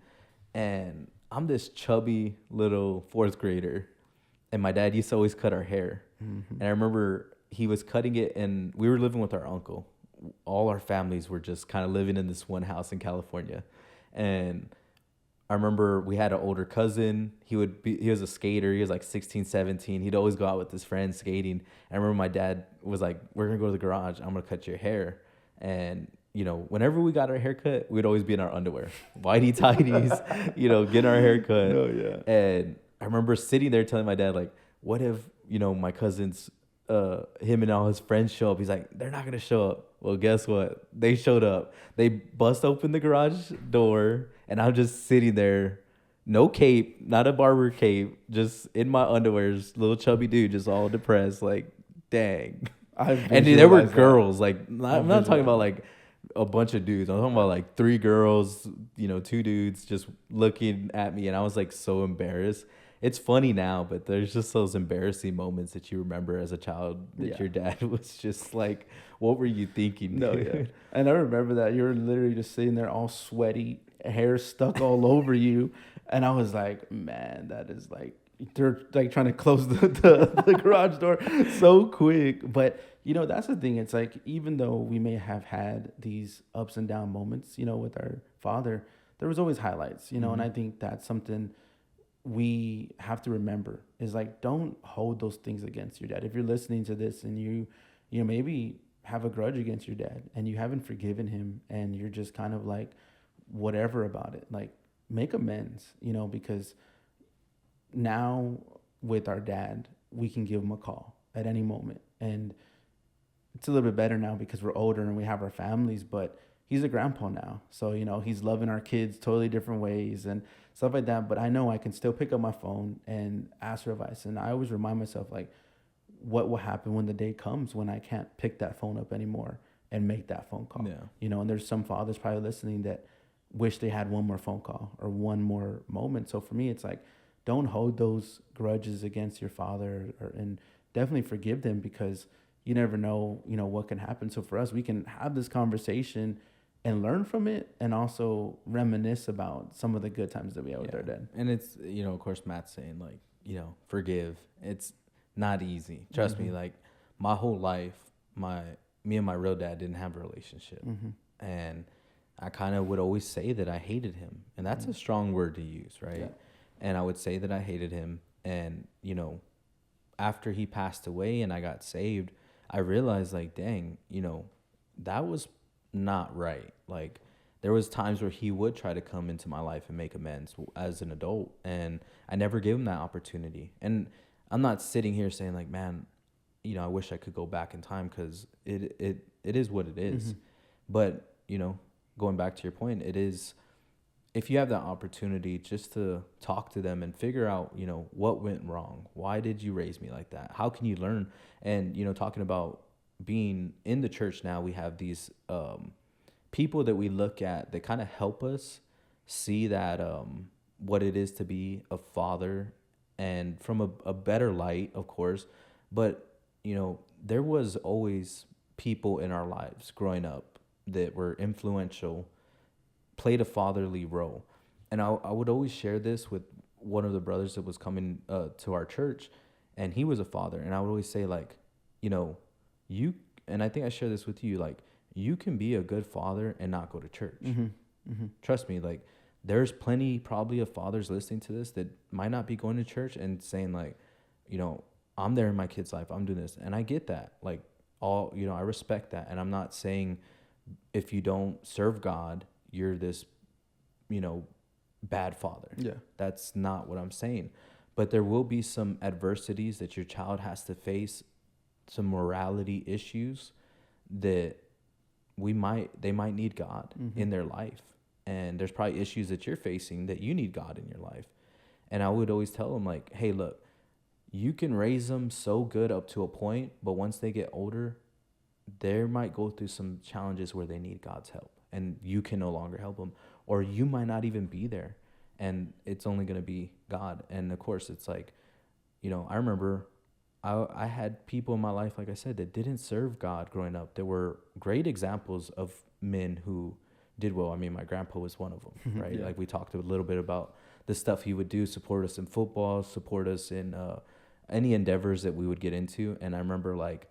And I'm this chubby little 4th grader. And my dad used to always cut our hair. Mm-hmm. And I remember he was cutting it, and we were living with our uncle. All our families were just kind of living in this one house in California. And I remember we had an older cousin. He was a skater. He was like 16, 17. He'd always go out with his friends skating. And I remember my dad was like, we're going to go to the garage. I'm going to cut your hair. And, whenever we got our hair cut, we'd always be in our underwear. Whitey tighties, getting our hair cut. Oh, yeah. And I remember sitting there telling my dad, like, what if, my cousins, him and all his friends show up? He's like, they're not going to show up. Well, guess what? They showed up. They bust open the garage door, and I'm just sitting there, no cape, not a barber cape, just in my underwears, little chubby dude, just all depressed, like, dang. And there were girls, like, I'm not talking about like a bunch of dudes. I'm talking about like 3 girls, 2 dudes just looking at me, and I was like so embarrassed. It's funny now, but there's just those embarrassing moments that you remember as a child that your dad was just like, what were you thinking? No, yeah. And I remember that you were literally just sitting there all sweaty, hair stuck all over you. And I was like, man, that is like, they're like trying to close the garage door so quick. But, that's the thing. It's like, even though we may have had these ups and down moments, with our father, there was always highlights, and I think that's something we have to remember is like, don't hold those things against your dad. If you're listening to this and you maybe have a grudge against your dad and you haven't forgiven him and you're just kind of like whatever about it, like make amends, because now with our dad, we can give him a call at any moment. And it's a little bit better now because we're older and we have our families, but he's a grandpa now. So, he's loving our kids totally different ways and stuff like that. But I know I can still pick up my phone and ask for advice. And I always remind myself, like, what will happen when the day comes when I can't pick that phone up anymore and make that phone call? Yeah. And there's some fathers probably listening that wish they had one more phone call or one more moment. So for me, it's like, don't hold those grudges against your father and definitely forgive them, because you never know, what can happen. So for us, we can have this conversation and learn from it, and also reminisce about some of the good times that we had with our dad. And it's, of course, Matt's saying, like, forgive. It's not easy. Trust me, like, my whole life, me and my real dad didn't have a relationship. And I kind of would always say that I hated him. And that's a strong word to use, right? Yeah. And I would say that I hated him. And, after he passed away and I got saved, I realized, like, dang, that was not right. Like, there was times where he would try to come into my life and make amends as an adult, and I never gave him that opportunity. And I'm not sitting here saying like, man, I wish I could go back in time, because it is what it is. Mm-hmm. But going back to your point, it is, if you have that opportunity just to talk to them and figure out, what went wrong, why did you raise me like that, how can you learn? And talking about being in the church now, we have these people that we look at that kind of help us see that what it is to be a father, and from a better light, of course. But there was always people in our lives growing up that were influential, played a fatherly role. And I would always share this with one of the brothers that was coming to our church, and he was a father. And I would always say, like, you, and I think I share this with you, like, you can be a good father and not go to church. Mm-hmm. Mm-hmm. Trust me, like, there's plenty probably of fathers listening to this that might not be going to church and saying like, I'm there in my kid's life, I'm doing this. And I get that. Like, I respect that. And I'm not saying if you don't serve God, you're this, bad father. Yeah. That's not what I'm saying. But there will be some adversities that your child has to face, some morality issues that they might need God in their life. And there's probably issues that you're facing that you need God in your life. And I would always tell them, like, hey, look, you can raise them so good up to a point, but once they get older, they might go through some challenges where they need God's help, and you can no longer help them, or you might not even be there, and it's only going to be God. And of course, it's like, I remember I had people in my life, like I said, that didn't serve God growing up. There were great examples of men who did well. I mean, my grandpa was one of them, right? Yeah. Like, we talked a little bit about the stuff he would do, support us in football, support us in any endeavors that we would get into. And I remember, like,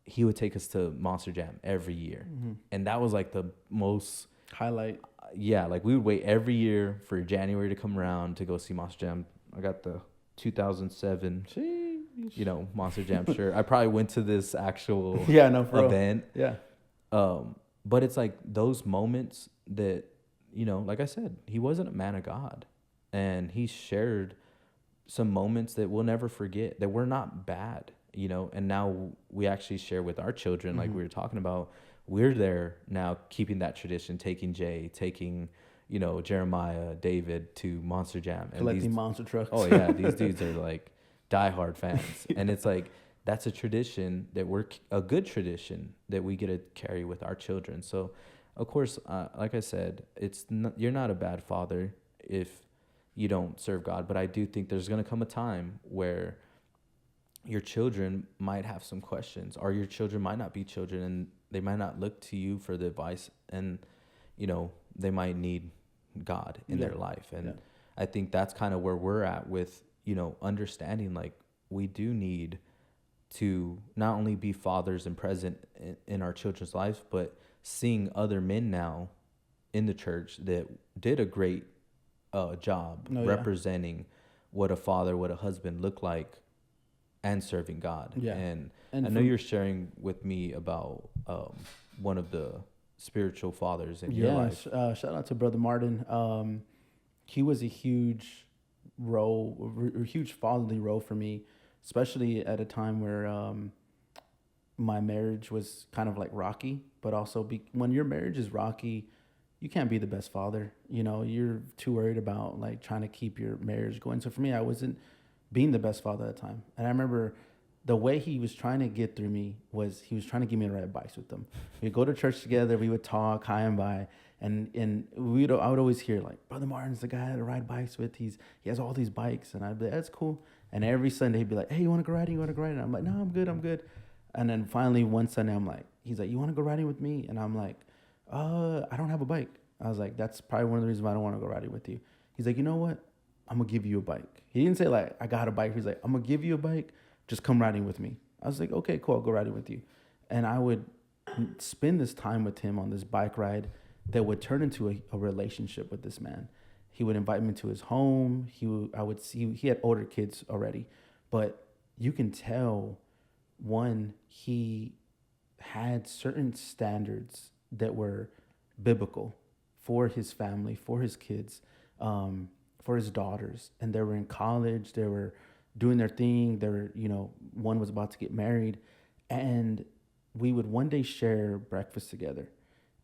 he would take us to Monster Jam every year. And that was like the most highlight. Yeah, like, we would wait every year for January to come around to go see Monster Jam. I got the 2007 Monster Jam shirt. I probably went to this actual event. Yeah. But it's like those moments that, like I said, he wasn't a man of God, and he shared some moments that we'll never forget, that were not bad, and now we actually share with our children. Like we were talking about, we're there now, keeping that tradition, taking Jay, taking, Jeremiah, David to Monster Jam. And collecting monster trucks. Oh yeah, these dudes are like diehard fans. And it's like, that's a tradition that a good tradition that we get to carry with our children. So, of course, like I said, you're not a bad father if you don't serve God. But I do think there's going to come a time where your children might have some questions, or your children might not be children, and they might not look to you for the advice, and, they might need God in their life. And I think that's kind of where we're at with, understanding, like, we do need to not only be fathers and present in our children's lives, but seeing other men now in the church that did a great job representing what a father, what a husband looked like, and serving God. Yeah. And I know you're sharing with me about one of the spiritual fathers in your life. Shout out to Brother Martin. He was a huge huge fatherly role for me, especially at a time where my marriage was kind of like rocky. But also, when your marriage is rocky, you can't be the best father. You're too worried about like trying to keep your marriage going. So for me, I wasn't being the best father at the time. And I remember the way he was trying to get through me was he was trying to get me to ride bikes with him. We'd go to church together, we would talk high and by, and I would always hear like, Brother Martin's the guy to ride bikes with. He has all these bikes, and I'd be like, that's cool. And every Sunday he'd be like, hey, you want to go riding? And I'm like, no, I'm good. And then finally one Sunday he's like, you want to go riding with me? And I'm like, I don't have a bike. I was like, that's probably one of the reasons why I don't want to go riding with you. He's like, you know what? I'm going to give you a bike. He didn't say like, I got a bike. He's like, I'm going to give you a bike. Just come riding with me. I was like, okay, cool. I'll go riding with you. And I would spend this time with him on this bike ride that would turn into a relationship with this man. He would invite me to his home. I would see, he had older kids already, but you can tell, one, he had certain standards that were biblical for his family, for his kids, for his daughters. And they were in college, they were doing their thing. They were, one was about to get married. And we would one day share breakfast together.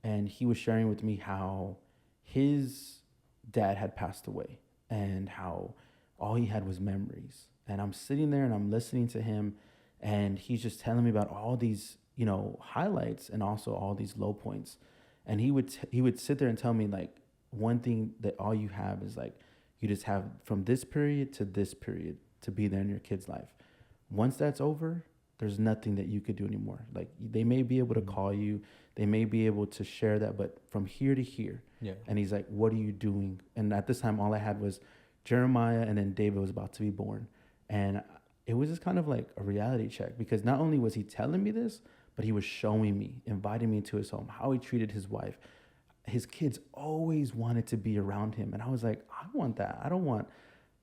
And he was sharing with me how his dad had passed away and how all he had was memories. And I'm sitting there and I'm listening to him, and he's just telling me about all these, highlights and also all these low points. And he would sit there and tell me, like, one thing that all you have is, like, you just have from this period to this period to be there in your kid's life. Once that's over, there's nothing that you could do anymore. Like, they may be able to call you, they may be able to share that, but from here to here. Yeah. And he's like, what are you doing? And at this time, all I had was Jeremiah, and then David was about to be born. And it was just kind of like a reality check, because not only was he telling me this, but he was showing me, inviting me into his home, how he treated his wife. His kids always wanted to be around him. And I was like, I want that. I don't want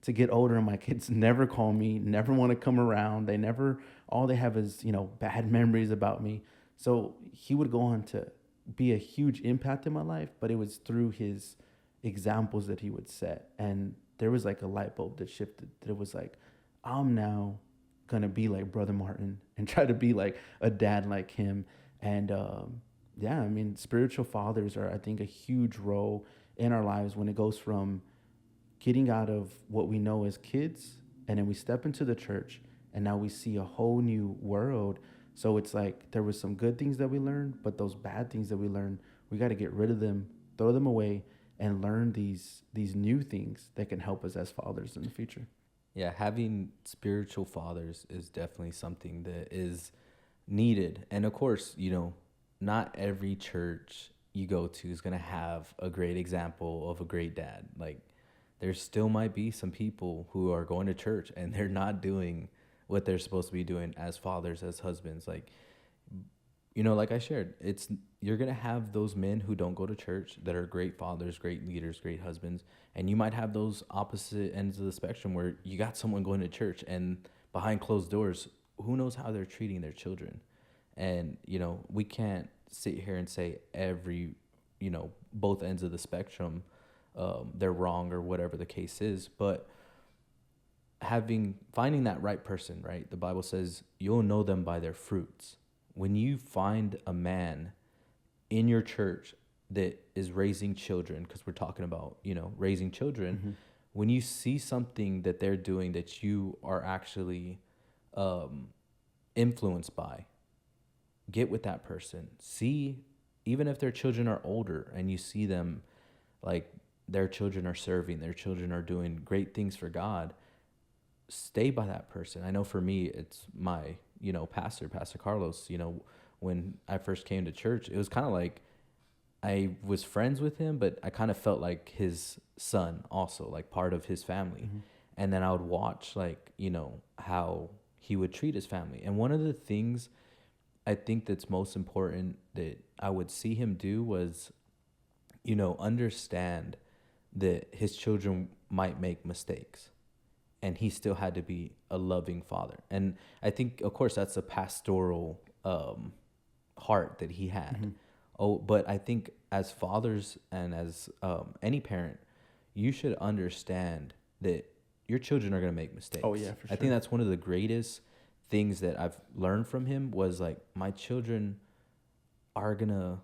to get older and my kids never call me, never want to come around. They never, all they have is, bad memories about me. So he would go on to be a huge impact in my life, but it was through his examples that he would set. And there was like a light bulb that shifted, that it was like, I'm now going to be like Brother Martin and try to be like a dad like him. And yeah, I mean, spiritual fathers are, I think, a huge role in our lives when it goes from getting out of what we know as kids, and then we step into the church, and now we see a whole new world. So it's like there was some good things that we learned, but those bad things that we learned, we got to get rid of them, throw them away, and learn these new things that can help us as fathers in the future. Yeah, having spiritual fathers is definitely something that is needed. And of course, not every church you go to is going to have a great example of a great dad. Like, there still might be some people who are going to church and they're not doing what they're supposed to be doing as fathers, as husbands. Like, like I shared, you're going to have those men who don't go to church that are great fathers, great leaders, great husbands. And you might have those opposite ends of the spectrum where you got someone going to church and behind closed doors, who knows how they're treating their children. And, we can't sit here and say every, both ends of the spectrum, they're wrong or whatever the case is. But finding that right person, right? The Bible says you'll know them by their fruits. When you find a man in your church that is raising children, because we're talking about, raising children, mm-hmm. When you see something that they're doing that you are actually influenced by, get with that person. See, even if their children are older and you see them, like, their children are serving, their children are doing great things for God, stay by that person. I know for me, it's my, Pastor Carlos. When I first came to church, it was kind of like I was friends with him, but I kind of felt like his son also, like part of his family. Mm-hmm. And then I would watch, like, how he would treat his family. And one of the things I think that's most important that I would see him do was, understand that his children might make mistakes, and he still had to be a loving father. And I think, of course, that's a pastoral heart that he had. Mm-hmm. But I think as fathers and as any parent, you should understand that your children are going to make mistakes. Oh, yeah, for sure. I think that's one of the greatest things that I've learned from him was, like, my children are going to,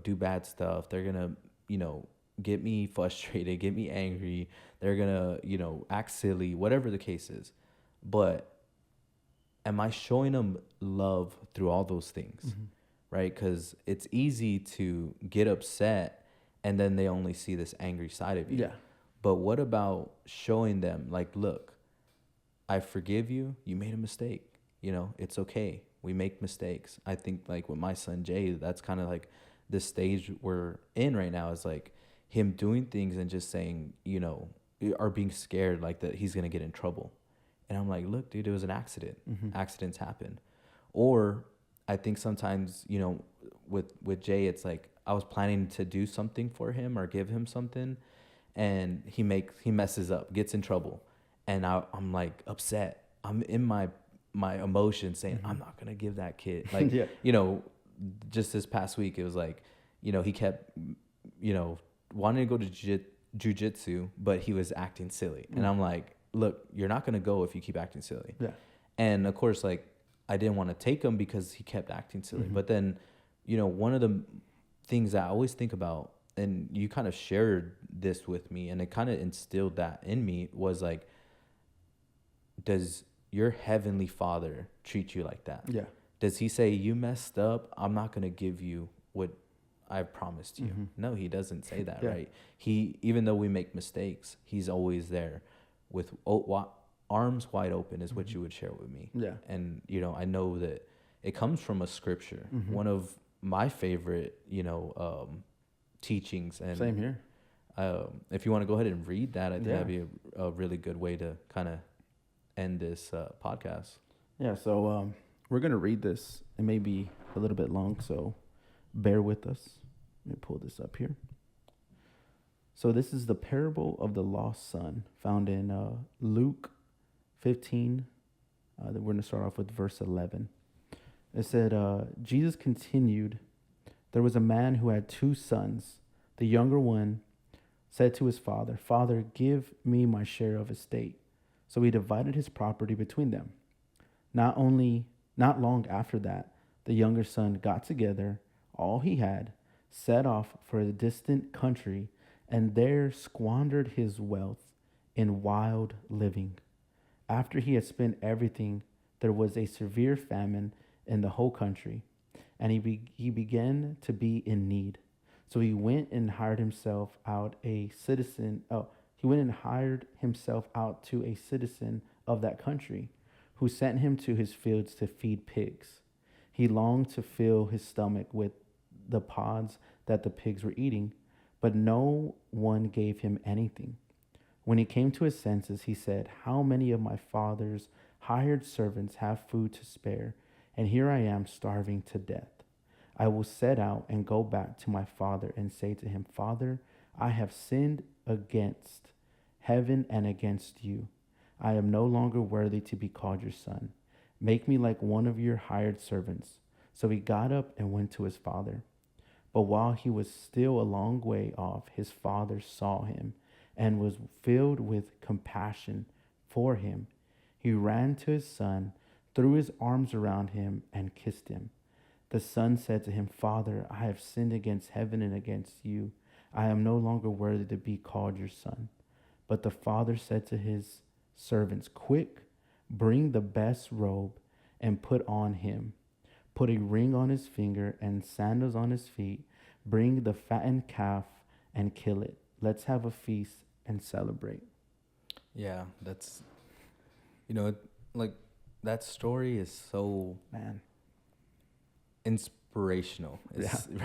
do bad stuff. They're going to, get me frustrated, get me angry. They're going to, act silly, whatever the case is. But am I showing them love through all those things? Mm-hmm. Right? Because it's easy to get upset and then they only see this angry side of you. Yeah. But what about showing them, like, look, I forgive you. You made a mistake. It's okay. We make mistakes. I think, like, with my son Jay, that's kind of like the stage we're in right now, is like him doing things and just saying, or being scared, like, that he's going to get in trouble. And I'm like, look, dude, it was an accident. Mm-hmm. Accidents happen. Or I think sometimes, with Jay, it's like I was planning to do something for him or give him something, and he messes up, gets in trouble, and I'm like upset. I'm in my emotions saying, mm-hmm. I'm not gonna give that kid, like, yeah. Just this past week, it was like, he kept, wanting to go to jujitsu, but he was acting silly. And I'm like, look, you're not going to go if you keep acting silly. Yeah. And of course, like, I didn't want to take him because he kept acting silly. But then, one of the things I always think about, and you kind of shared this with me, and it kind of instilled that in me, was like, does your heavenly Father treat you like that? Yeah. Does he say, you messed up, I'm not going to give you what I promised you? No, he doesn't say that, right? Even though we make mistakes, he's always there with arms wide open, is what you would share with me. Yeah. And, I know that it comes from a scripture, one of my favorite, teachings. And same here. If you want to go ahead and read that, I think that'd be a really good way to kind of end this podcast. Yeah. So we're going to read this. It may be a little bit long, so bear with us. Let me pull this up here. So this is the parable of the lost son, found in Luke 15. We're going to start off with verse 11. It said, Jesus continued, there was a man who had 2 sons. The younger one said to his father, Father, give me my share of estate. So he divided his property between them. Not long after that, the younger son got together all he had, set off for a distant country, and there squandered his wealth in wild living. After he had spent everything, there was a severe famine in the whole country, and he began to be in need. So he went and hired himself out to a citizen of that country, who sent him to his fields to feed pigs. He longed to fill his stomach with the pods that the pigs were eating, but no one gave him anything. When he came to his senses, he said, how many of my father's hired servants have food to spare, and here I am starving to death? I will set out and go back to my father and say to him, Father, I have sinned against heaven and against you. I am no longer worthy to be called your son. Make me like one of your hired servants. So he got up and went to his father. But while he was still a long way off, his father saw him and was filled with compassion for him. He ran to his son, threw his arms around him, and kissed him. The son said to him, Father, I have sinned against heaven and against you. I am no longer worthy to be called your son. But the father said to his servants, quick, bring the best robe and put on him. Put a ring on his finger and sandals on his feet. Bring the fattened calf and kill it. Let's have a feast and celebrate. Yeah, that's, like, that story is so inspirational.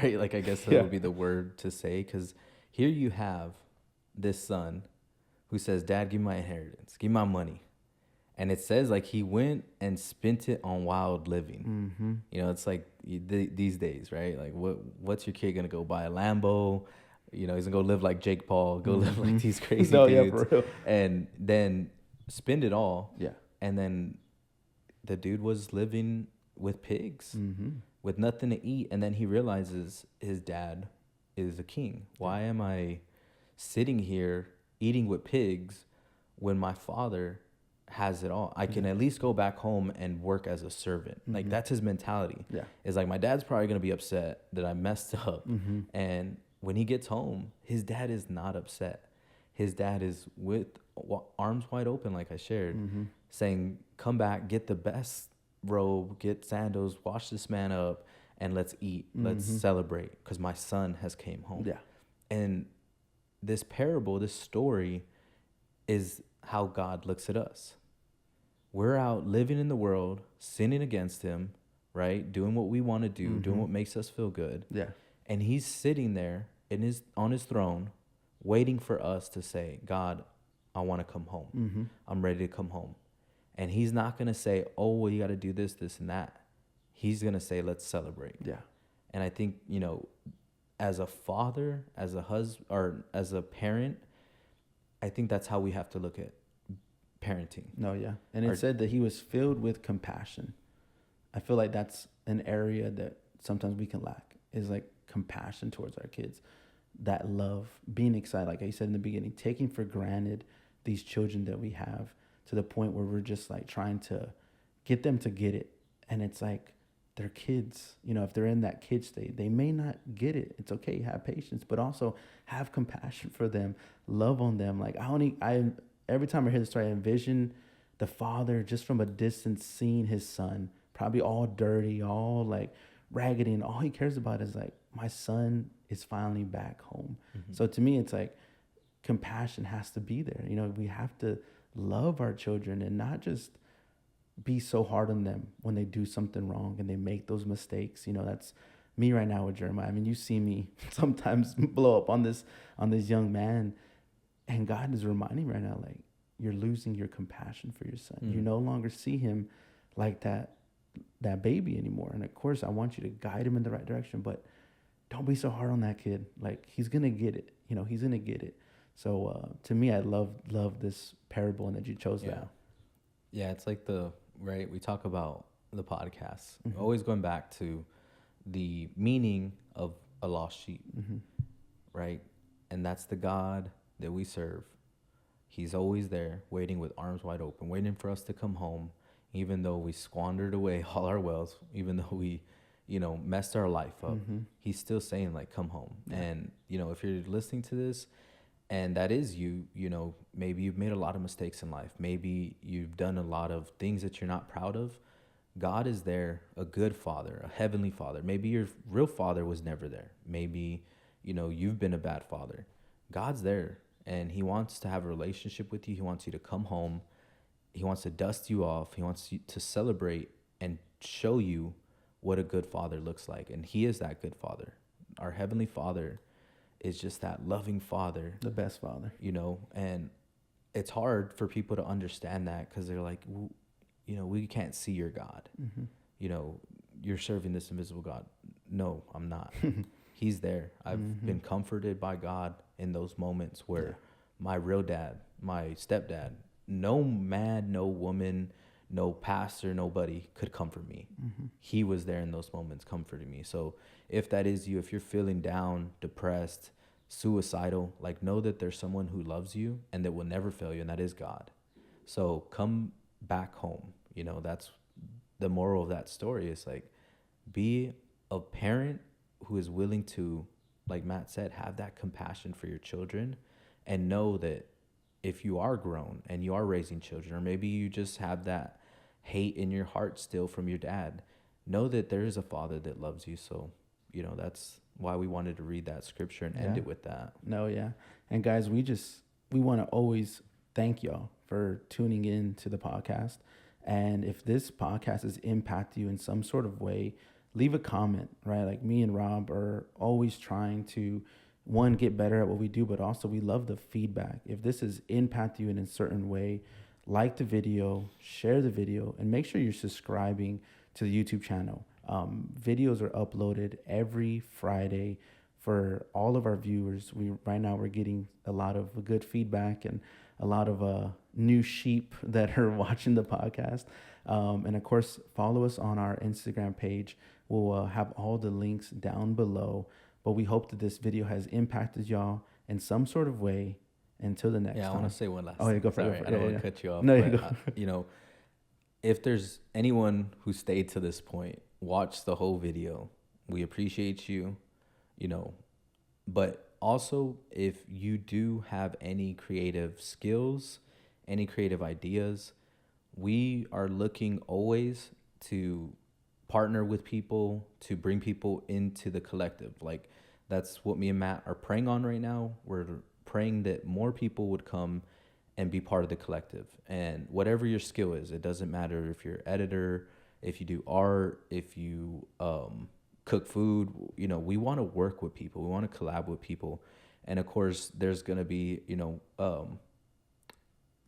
Right? Like, I guess that would be the word to say, because here you have this son who says, Dad, give me my inheritance, give me my money. And it says, like, he went and spent it on wild living. It's like these days, right? Like, what's your kid going to go buy? A Lambo? He's going to go live like Jake Paul, go live like these crazy dudes. Yeah, for real. And then spend it all. Yeah. And then the dude was living with pigs, with nothing to eat. And then he realizes his dad is a king. Why am I sitting here eating with pigs when my father has it all? I can at least go back home and work as a servant. Like, that's his mentality. Yeah. It's like, my dad's probably going to be upset that I messed up. And when he gets home, his dad is not upset. His dad is with arms wide open, like I shared, saying, come back, get the best robe, get sandals, wash this man up, and let's eat. Let's celebrate, because my son has came home. Yeah. And this parable, this story, is how God looks at us. We're out living in the world, sinning against him, right? Doing what we want to do, doing what makes us feel good. Yeah. And he's sitting there on his throne, waiting for us to say, God, I want to come home. I'm ready to come home. And he's not going to say, oh, well, you got to do this, this, and that. He's going to say, let's celebrate. Yeah. And I think, as a father, as a husband, or as a parent, I think that's how we have to look at parenting. No, yeah. And it said that he was filled with compassion. I feel like that's an area that sometimes we can lack. Is like, compassion towards our kids, that love, being excited, like I said in the beginning, taking for granted these children that we have to the point where we're just like trying to get them to get it. And it's like, they're kids, you know, if they're in that kid state, they may not get it. It's okay. Have patience, but also have compassion for them, love on them. Like every time I hear the story, I envision the father just from a distance seeing his son, probably all dirty, all like raggedy, and all he cares about is like, my son is finally back home. Mm-hmm. So to me, it's like compassion has to be there. You know, we have to love our children and not just be so hard on them when they do something wrong and they make those mistakes. You know, that's me right now with Jeremiah. I mean, you see me sometimes blow up on this young man, and God is reminding me right now, like, you're losing your compassion for your son. You no longer see him like that baby anymore. And of course, I want you to guide him in the right direction, but don't be so hard on that kid. Like, he's gonna get it. You know, he's gonna get it. So to me, I love this parable, and that you chose that. Yeah, it's like right, we talk about the podcast, always going back to the meaning of a lost sheep, right? And that's the God that we serve. He's always there, waiting with arms wide open, waiting for us to come home, even though we squandered away all our wealth, even though we, you know, messed our life up. He's still saying, like, come home. Yeah. And, you know, if you're listening to this, and that is you know, maybe you've made a lot of mistakes in life. Maybe you've done a lot of things that you're not proud of. God is there, a good father, a heavenly father. Maybe your real father was never there. Maybe, you know, you've been a bad father. God's there, and he wants to have a relationship with you. He wants you to come home. He wants to dust you off. He wants you to celebrate and show you what a good father looks like. And he is that good father. Our heavenly father is just that loving father, the best father, you know. And it's hard for people to understand that, because they're like, you know, we can't see your God. You know, you're serving this invisible God. No, I'm not. He's there. I've been comforted by God in those moments where my real dad, my stepdad, no man, no woman, no pastor, nobody could comfort me. He was there in those moments comforting me. So if that is you, if you're feeling down, depressed, suicidal, like, know that there's someone who loves you and that will never fail you, and that is God. So come back home. You know, that's the moral of that story, is like, be a parent who is willing to, like Matt said, have that compassion for your children, and know that if you are grown and you are raising children, or maybe you just have that hate in your heart still from your dad, know that there is a father that loves you. So, you know, that's why we wanted to read that scripture and end it with that. No, yeah. And guys, we want to always thank y'all for tuning in to the podcast. And if this podcast has impacted you in some sort of way, leave a comment, right? Like, me and Rob are always trying to, one, get better at what we do, but also we love the feedback. If this has impacted you in a certain way, like the video, share the video, and make sure you're subscribing to the YouTube channel. Videos are uploaded every Friday for all of our viewers. Right now we're getting a lot of good feedback and a lot of new sheep that are watching the podcast. And of course, follow us on our Instagram page. We'll have all the links down below. But we hope that this video has impacted y'all in some sort of way. Until the next time. Yeah, I want to say one last thing. Oh, yeah, go for it. Sorry, I don't want to cut you off. No, but, you go. You know, if there's anyone who stayed to this point, watch the whole video. We appreciate you, you know. But also, if you do have any creative skills, any creative ideas, we are looking always to partner with people, to bring people into the collective. Like, that's what me and Matt are praying on right now. We're praying that more people would come and be part of the collective. And whatever your skill is, it doesn't matter if you're an editor, if you do art, if you cook food, you know, we want to work with people. We want to collab with people. And of course, there's going to be, you know,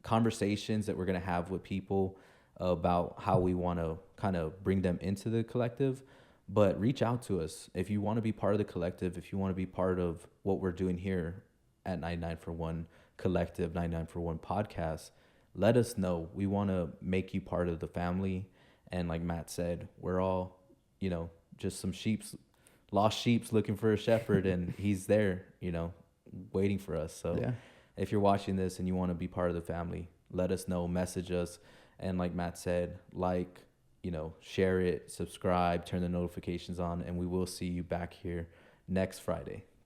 conversations that we're going to have with people about how we want to kind of bring them into the collective. But reach out to us if you want to be part of the collective, if you want to be part of what we're doing here at 99 for 1 Collective, 99 for 1 podcast. Let us know. We want to make you part of the family. And like Matt said, we're all, you know, just some sheeps lost sheep's looking for a shepherd, and he's there, waiting for us. So Yeah. if you're watching this and you want to be part of the family, let us know, message us. And like Matt said, share it, subscribe, turn the notifications on, and we will see you back here next Friday.